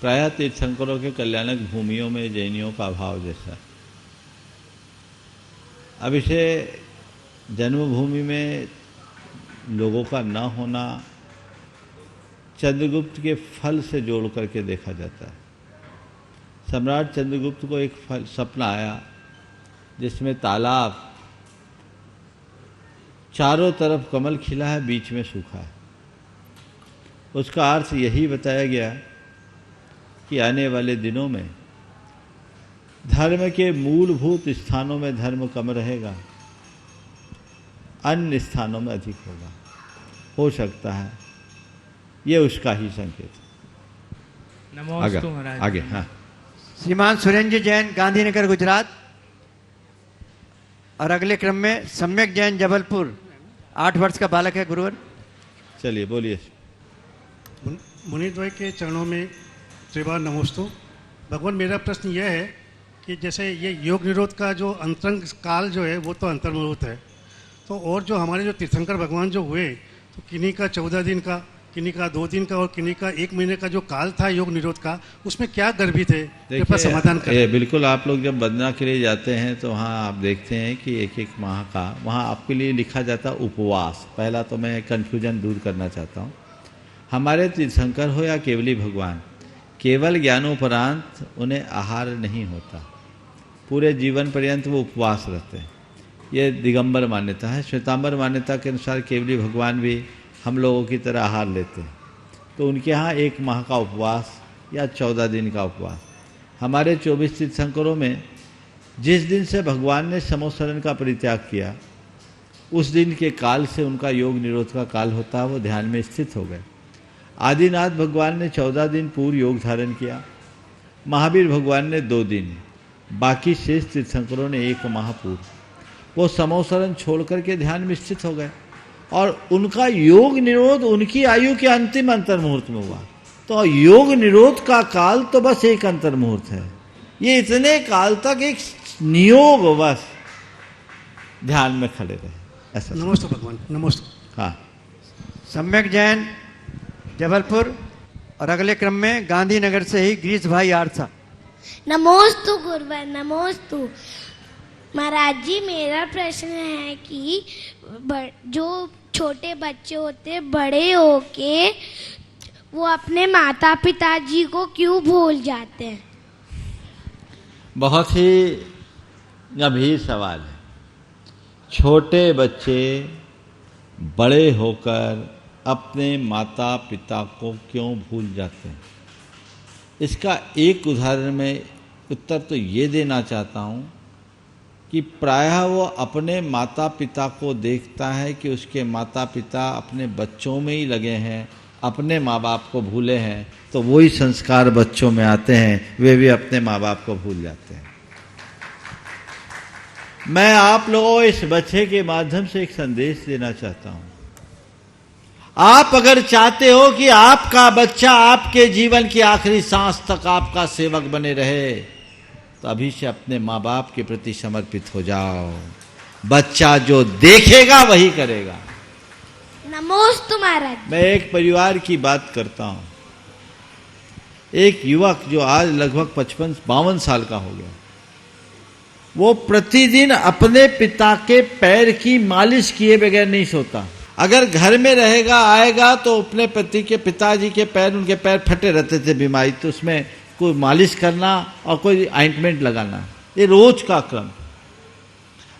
प्रायः तीर्थंकरों के कल्याणक भूमियों में जैनियों का अभाव जैसा। अब इसे जन्मभूमि में लोगों का न होना चंद्रगुप्त के फल से जोड़ करके देखा जाता है। सम्राट चंद्रगुप्त को एक सपना आया जिसमें तालाब, चारों तरफ कमल खिला है, बीच में सूखा है। उसका अर्थ यही बताया गया कि आने वाले दिनों में धर्म के मूलभूत स्थानों में धर्म कम रहेगा, अन्य स्थानों में अधिक होगा। हो सकता है ये उसका ही संकेत। नमोस्तु महाराज। आगे। हाँ, श्रीमान सुरेंद्र जी जैन, गांधीनगर गुजरात। और अगले क्रम में सम्यक जैन, जबलपुर। 8 वर्ष का बालक है गुरुवर। चलिए बोलिए। मुनिद्वय के चरणों में त्रिवार नमोस्तु। भगवान, मेरा प्रश्न यह है कि जैसे ये योग निरोध का जो अंतरंग काल जो है वो तो अंतर्मुहूर्त है, तो और जो हमारे जो तीर्थंकर भगवान जो हुए, तो किन्हीं का 14 दिन का, किन्हीं का 2 दिन का और किन्हीं का 1 महीने का जो काल था योग निरोध का, उसमें क्या गर्भित है? कृपया समाधान करें। बिल्कुल, आप लोग जब बदना के लिए जाते हैं तो वहाँ आप देखते हैं कि 1-1 माह का वहाँ आपके लिए लिखा जाता है उपवास। पहला तो मैं कन्फ्यूजन दूर करना चाहता हूँ। हमारे तीर्थंकर हो या केवली भगवान, केवल ज्ञानोपरांत उन्हें आहार नहीं होता, पूरे जीवन पर्यंत वो उपवास रहते हैं। ये दिगंबर मान्यता है। श्वेतांबर मान्यता के अनुसार केवली भगवान भी हम लोगों की तरह आहार लेते हैं। तो उनके यहाँ 1 माह का उपवास या 14 दिन का उपवास। हमारे 24 तीर्थंकरों में जिस दिन से भगवान ने समोसरण का परित्याग किया, उस दिन के काल से उनका योग निरोध का काल होता है, वो ध्यान में स्थित हो गए। आदिनाथ भगवान ने 14 दिन पूर्व योग धारण किया, महावीर भगवान ने 2 दिन, बाकी शेष तीर्थंकरों ने 1 माह पूर्व वो समोसरण छोड़ करके ध्यान में स्थित हो गए। और उनका योग निरोध उनकी आयु के अंतिम अंतर्मुहूर्त में हुआ। तो योग निरोध का काल तो बस एक अंतर्मुहूर्त है। ये इतने काल तक एक नियोग बस ध्यान में खड़े रहे। ऐसा। नमस्ते भगवान, नमस्ते। हाँ, सम्यक जैन, जबलपुर। और अगले क्रम में गांधीनगर से ही गिरीश भाई, आरसा। नमोस्तु गुरुवर, नमोस्तु महाराज जी। मेरा प्रश्न है कि जो छोटे बच्चे होते हैं, बड़े होके वो अपने माता पिता जी को क्यों भूल जाते हैं? बहुत ही गंभीर सवाल है। छोटे बच्चे बड़े होकर अपने माता पिता को क्यों भूल जाते हैं? इसका एक उदाहरण में उत्तर तो ये देना चाहता हूँ कि प्रायः वो अपने माता पिता को देखता है कि उसके माता पिता अपने बच्चों में ही लगे हैं, अपने माँ बाप को भूले हैं, तो वही संस्कार बच्चों में आते हैं, वे भी अपने माँ बाप को भूल जाते हैं। मैं आप लोगों को इस बच्चे के माध्यम से एक संदेश देना चाहता हूँ। आप अगर चाहते हो कि आपका बच्चा आपके जीवन की आखिरी सांस तक आपका सेवक बने रहे, तो अभी से अपने माँ बाप के प्रति समर्पित हो जाओ। बच्चा जो देखेगा वही करेगा। नमोस्तु महाराज। मैं एक परिवार की बात करता हूँ। एक युवक जो आज लगभग 55-52 साल का हो गया, वो प्रतिदिन अपने पिता के पैर की मालिश किए बगैर नहीं सोता। अगर घर में रहेगा आएगा तो अपने पति के पिताजी के पैर, उनके पैर फटे रहते थे बीमारी, तो उसमें कोई मालिश करना और कोई ऑइंटमेंट लगाना, ये रोज का क्रम।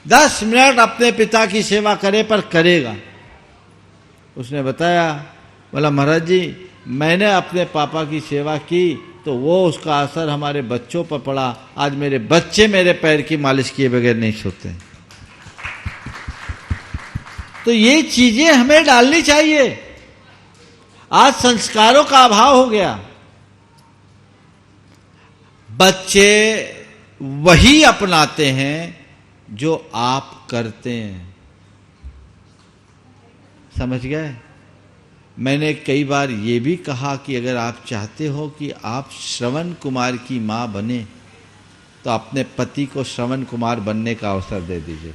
10 मिनट अपने पिता की सेवा करे पर करेगा। उसने बताया, बोला महाराज जी मैंने अपने पापा की सेवा की तो वो उसका असर हमारे बच्चों पर पड़ा। आज मेरे बच्चे मेरे पैर की मालिश किए बगैर नहीं सोते। तो ये चीजें हमें डालनी चाहिए। आज संस्कारों का अभाव हो गया। बच्चे वही अपनाते हैं जो आप करते हैं। समझ गए? मैंने कई बार ये भी कहा कि अगर आप चाहते हो कि आप श्रवण कुमार की मां बने तो अपने पति को श्रवण कुमार बनने का अवसर दे दीजिए।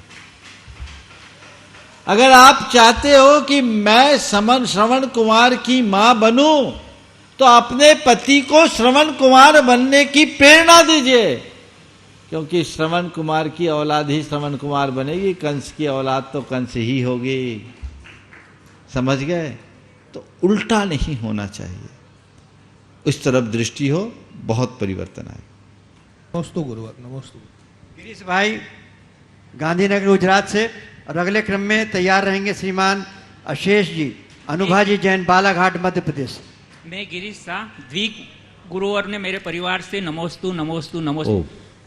अगर आप चाहते हो कि मैं श्रवण कुमार की मां बनूं तो अपने पति को श्रवण कुमार बनने की प्रेरणा दीजिए, क्योंकि श्रवण कुमार की औलाद ही श्रवण कुमार बनेगी, कंस की औलाद तो कंस ही होगी। समझ गए? तो उल्टा नहीं होना चाहिए, उस तरफ दृष्टि हो, बहुत परिवर्तन आए। नमोस्तु गुरुवर। नमोस्तु। गिरीश भाई गांधीनगर गुजरात से, और अगले क्रम में तैयार रहेंगे श्रीमान अशेष जी, अनुभा जी जैन, बालाघाट मध्य प्रदेश। मैं गिरीश शाह, द्विग गुरुवर ने मेरे परिवार से नमोस्तु नमोस्तु नमोस्तु।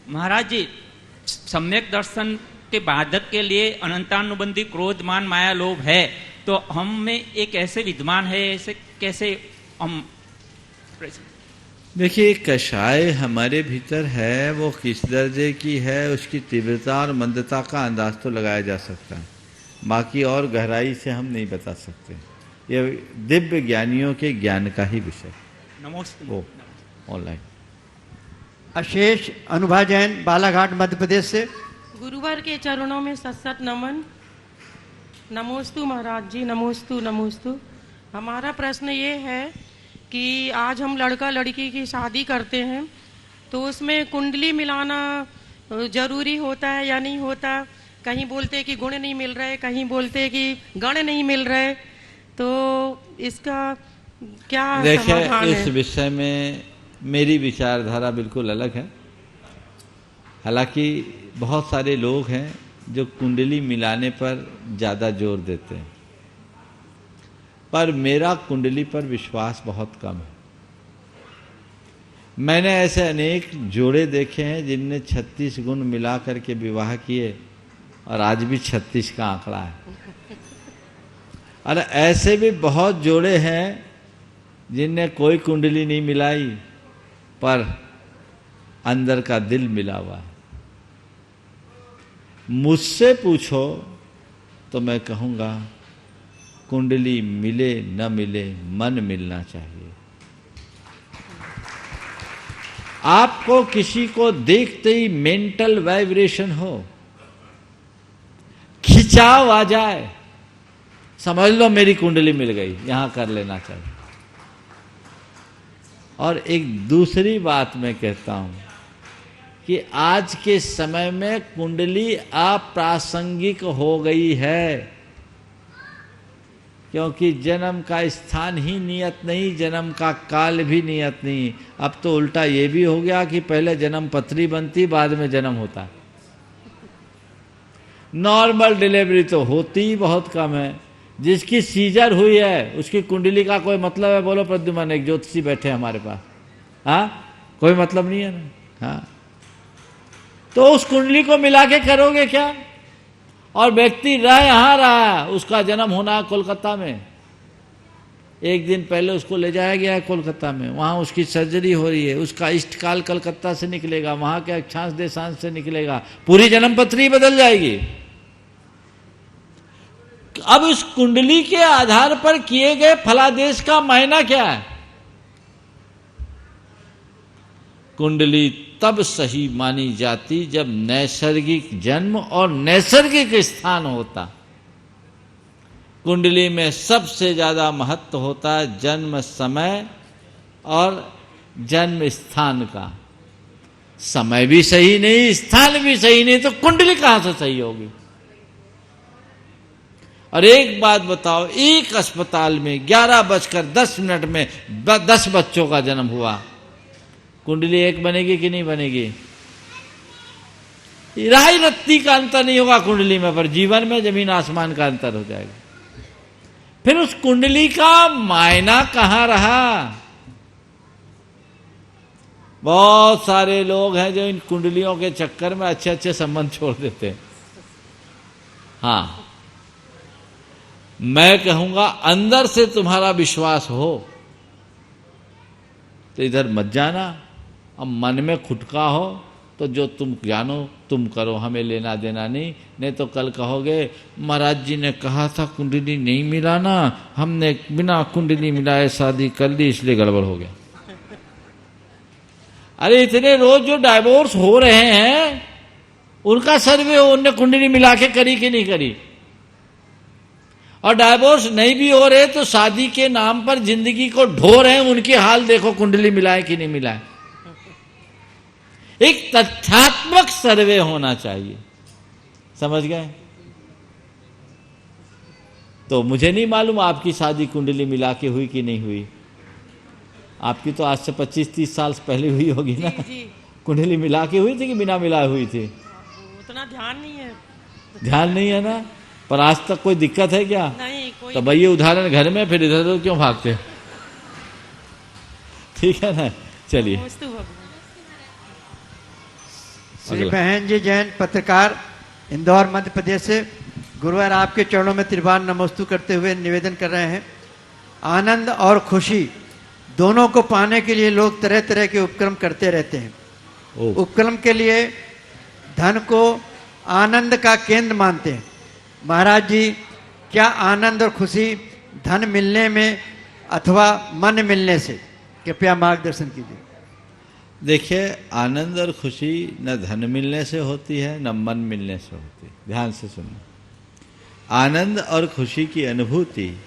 महाराज जी, सम्यक दर्शन के बाधक के लिए अनंतानुबंधी क्रोध मान माया लोभ है, तो हम में एक ऐसे विद्यमान है, ऐसे कैसे हम? देखिए, कषाय हमारे भीतर है, वो किस दर्जे की है उसकी तीव्रता और मंदता का अंदाज तो लगाया जा सकता है, बाकी और गहराई से हम नहीं बता सकते। ये दिव्य ज्ञानियों के ज्ञान का ही विषय। नमस्ते। वो ऑनलाइन। अशेष अनुभा जैन, बालाघाट मध्य प्रदेश से। गुरुवार के चरणों में सत्सत नमन। नमोस्तु महाराज जी, नमोस्तु नमोस्तु। हमारा प्रश्न ये है कि आज हम लड़का लड़की की शादी करते हैं तो उसमें कुंडली मिलाना जरूरी होता है या नहीं होता? कहीं बोलते कि गुण नहीं मिल रहे, कहीं बोलते कि गण नहीं मिल रहे, तो इसका क्या समाधान है? इस विषय में मेरी विचारधारा बिल्कुल अलग है। हालांकि बहुत सारे लोग हैं जो कुंडली मिलाने पर ज़्यादा जोर देते हैं, पर मेरा कुंडली पर विश्वास बहुत कम है। मैंने ऐसे अनेक जोड़े देखे हैं जिनने 36 गुण मिला करके विवाह किए और आज भी 36 का आंकड़ा है। और ऐसे भी बहुत जोड़े हैं जिनने कोई कुंडली नहीं मिलाई पर अंदर का दिल मिला हुआ है। मुझसे पूछो तो मैं कहूँगा कुंडली मिले न मिले, मन मिलना चाहिए। आपको किसी को देखते ही मेंटल वाइब्रेशन हो, खिंचाव आ जाए, समझ लो मेरी कुंडली मिल गई, यहां कर लेना चाहिए। और एक दूसरी बात मैं कहता हूं कि आज के समय में कुंडली अप्रासंगिक हो गई है, क्योंकि जन्म का स्थान ही नियत नहीं, जन्म का काल भी नियत नहीं। अब तो उल्टा ये भी हो गया कि पहले जन्म पत्री बनती, बाद में जन्म होता। नॉर्मल डिलीवरी तो होती ही बहुत कम है। जिसकी सीजर हुई है उसकी कुंडली का कोई मतलब है? बोलो प्रद्युमन, एक ज्योतिषी बैठे हमारे पास, हाँ? कोई मतलब नहीं है ना। हाँ, तो उस कुंडली को मिला के करोगे क्या? और व्यक्ति यहाँ रहा, उसका जन्म होना कोलकाता में, एक दिन पहले उसको ले जाया गया है कोलकाता में, वहाँ उसकी सर्जरी हो रही है, उसका इष्टकाल कलकत्ता से निकलेगा, वहाँ के अक्षांश देशांश से निकलेगा, पूरी जन्म पत्री बदल जाएगी। अब इस कुंडली के आधार पर किए गए फलादेश का मायना क्या है? कुंडली तब सही मानी जाती जब नैसर्गिक जन्म और नैसर्गिक स्थान होता। कुंडली में सबसे ज्यादा महत्व होता है जन्म समय और जन्म स्थान का। समय भी सही नहीं, स्थान भी सही नहीं, तो कुंडली कहां से सही होगी? और एक बात बताओ, एक अस्पताल में 11:10 में 10 बच्चों का जन्म हुआ, कुंडली एक बनेगी कि नहीं बनेगी? राई रत्ती का अंतर नहीं होगा कुंडली में, पर जीवन में जमीन आसमान का अंतर हो जाएगा। फिर उस कुंडली का मायना कहां रहा? बहुत सारे लोग हैं जो इन कुंडलियों के चक्कर में अच्छे अच्छे संबंध छोड़ देते हैं। हाँ, मैं कहूंगा अंदर से तुम्हारा विश्वास हो तो इधर मत जाना। अब मन में खुटका हो तो जो तुम जानो तुम करो, हमें लेना देना नहीं। नहीं तो कल कहोगे महाराज जी ने कहा था कुंडली नहीं मिला ना, हमने बिना कुंडली मिलाए शादी कर ली इसलिए गड़बड़ हो गया। अरे इतने रोज जो डाइवोर्स हो रहे हैं उनका सर्वे हो, उनने कुंडली मिला के करी कि नहीं करी? और डाइवोर्स नहीं भी हो रहे तो शादी के नाम पर जिंदगी को ढो रहे हैं, उनकी हाल देखो कुंडली मिलाए कि नहीं मिलाए। एक तथ्यात्मक सर्वे होना चाहिए, समझ गए? तो मुझे नहीं मालूम आपकी शादी कुंडली मिला के हुई कि नहीं हुई। आपकी तो आज से 25-30 साल पहले हुई होगी ना? कुंडली मिला के हुई थी कि बिना मिलाए हुई थी? उतना ध्यान नहीं है। ध्यान नहीं है ना? पर आज तक कोई दिक्कत है क्या? नहीं, कोई तो भाई ये उदाहरण घर में, फिर इधर उधर क्यों भागते? ठीक है ना? चलिए। श्री बहन जी जैन, पत्रकार, इंदौर मध्य प्रदेश से, गुरुवार आपके चरणों में त्रिवार नमोस्तु करते हुए निवेदन कर रहे हैं। आनंद और खुशी दोनों को पाने के लिए लोग तरह तरह के उपक्रम करते रहते हैं। उपक्रम के लिए धन को आनंद का केंद्र मानते हैं। महाराज जी, क्या आनंद और खुशी धन मिलने में अथवा मन मिलने से? कृपया मार्गदर्शन कीजिए। देखिए, आनंद और खुशी न धन मिलने से होती है न मन मिलने से होती है। ध्यान से सुनो, आनंद और खुशी की अनुभूति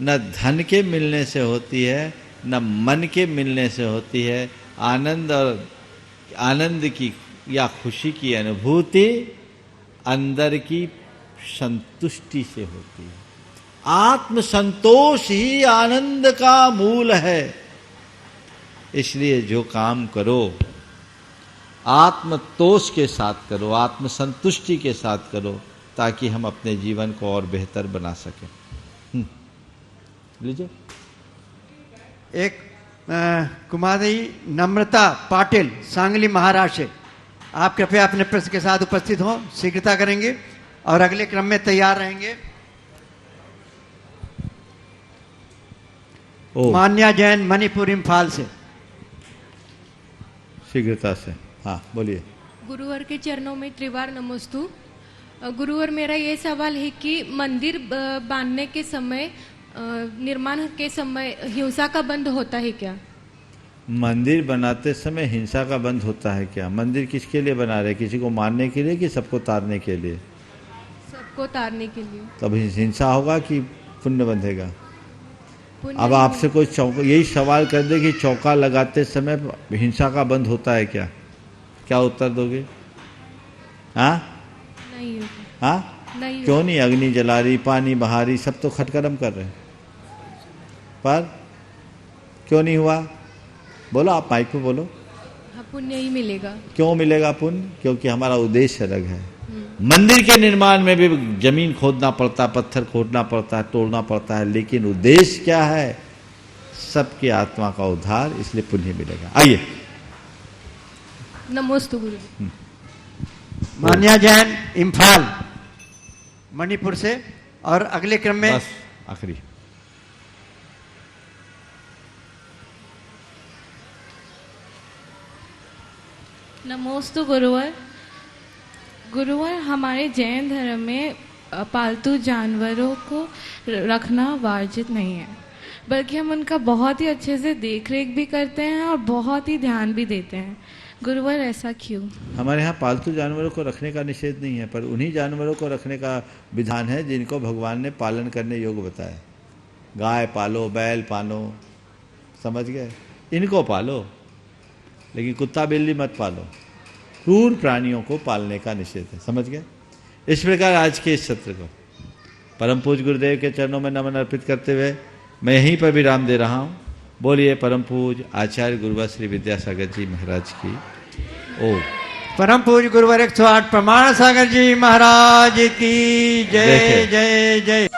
न धन के मिलने से होती है न मन के मिलने से होती है। आनंद की या खुशी की अनुभूति अंदर की संतुष्टि से होती है। आत्म संतोष ही आनंद का मूल है। इसलिए जो काम करो आत्मतोष के साथ करो, आत्म संतुष्टि के साथ करो, ताकि हम अपने जीवन को और बेहतर बना सकें। लीजिए। एक कुमारी नम्रता पाटिल, सांगली महाराष्ट्र से, आप कृपया अपने प्रश्न के साथ उपस्थित हों, शीघ्रता करेंगे और अगले क्रम में तैयार रहेंगे। मान्या जैन, मणिपुर, इम्फाल से, शीघ्रता से। हाँ, बोलिए। गुरुवर के चरणों में त्रिवार नमोस्तु। गुरुवर, मेरा ये सवाल है कि मंदिर बांधने के समय, निर्माण के समय हिंसा का बंद होता है क्या? मंदिर बनाते समय हिंसा का बंद होता है क्या? मंदिर किसके लिए बना रहे? किसी को मारने के लिए कि सबको तारने के लिए? सबको तारने के लिए। तब हिंसा होगा कि पुण्य बंधेगा? अब आपसे कोई यही सवाल कर दे कि चौका लगाते समय हिंसा का बंद होता है क्या? क्या उत्तर दोगे? हाँ, नहीं होता। हाँ, नहीं क्यों नहीं? अग्नि जला रही, पानी बहा रही, सब तो खटकर्म कर रहे हैं, पर क्यों नहीं हुआ? बोलो, आप माइक पे बोलो। हाँ, पुण्य ही मिलेगा। क्यों मिलेगा पुण्य? क्योंकि हमारा उद्देश्य अलग है। मंदिर के निर्माण में भी जमीन खोदना पड़ता, पत्थर खोदना पड़ता है, तोड़ना पड़ता है, लेकिन उद्देश्य क्या है? सबकी आत्मा का उद्धार, इसलिए पुण्य मिलेगा। आइए। नमोस्तु गुरुदेव। मान्या जैन इम्फाल मणिपुर से। और अगले क्रम में बस आखिरी। नमोस्तु गुरुवर। गुरुवर, हमारे जैन धर्म में पालतू जानवरों को रखना वाजिब नहीं है, बल्कि हम उनका बहुत ही अच्छे से देख रेख भी करते हैं और बहुत ही ध्यान भी देते हैं। गुरुवर, ऐसा क्यों? हमारे यहाँ पालतू जानवरों को रखने का निषेध नहीं है, पर उन्हीं जानवरों को रखने का विधान है जिनको भगवान ने पालन करने योग्य बताया। गाय पालो, बैल पालो, समझ गए, इनको पालो, लेकिन कुत्ता बिल्ली मत पालो। क्रूर प्राणियों को पालने का निषेध है, समझ गए। इस प्रकार आज के इस सत्र को परम पूज्य गुरुदेव के चरणों में नमन अर्पित करते हुए मैं यहीं पर विराम दे रहा हूँ। बोलिए परम पूज्य आचार्य गुरुवर श्री विद्यासागर जी महाराज की ओम। परम पूज्य गुरुवर 108 प्रमाण सागर जी महाराज की जय जय जय।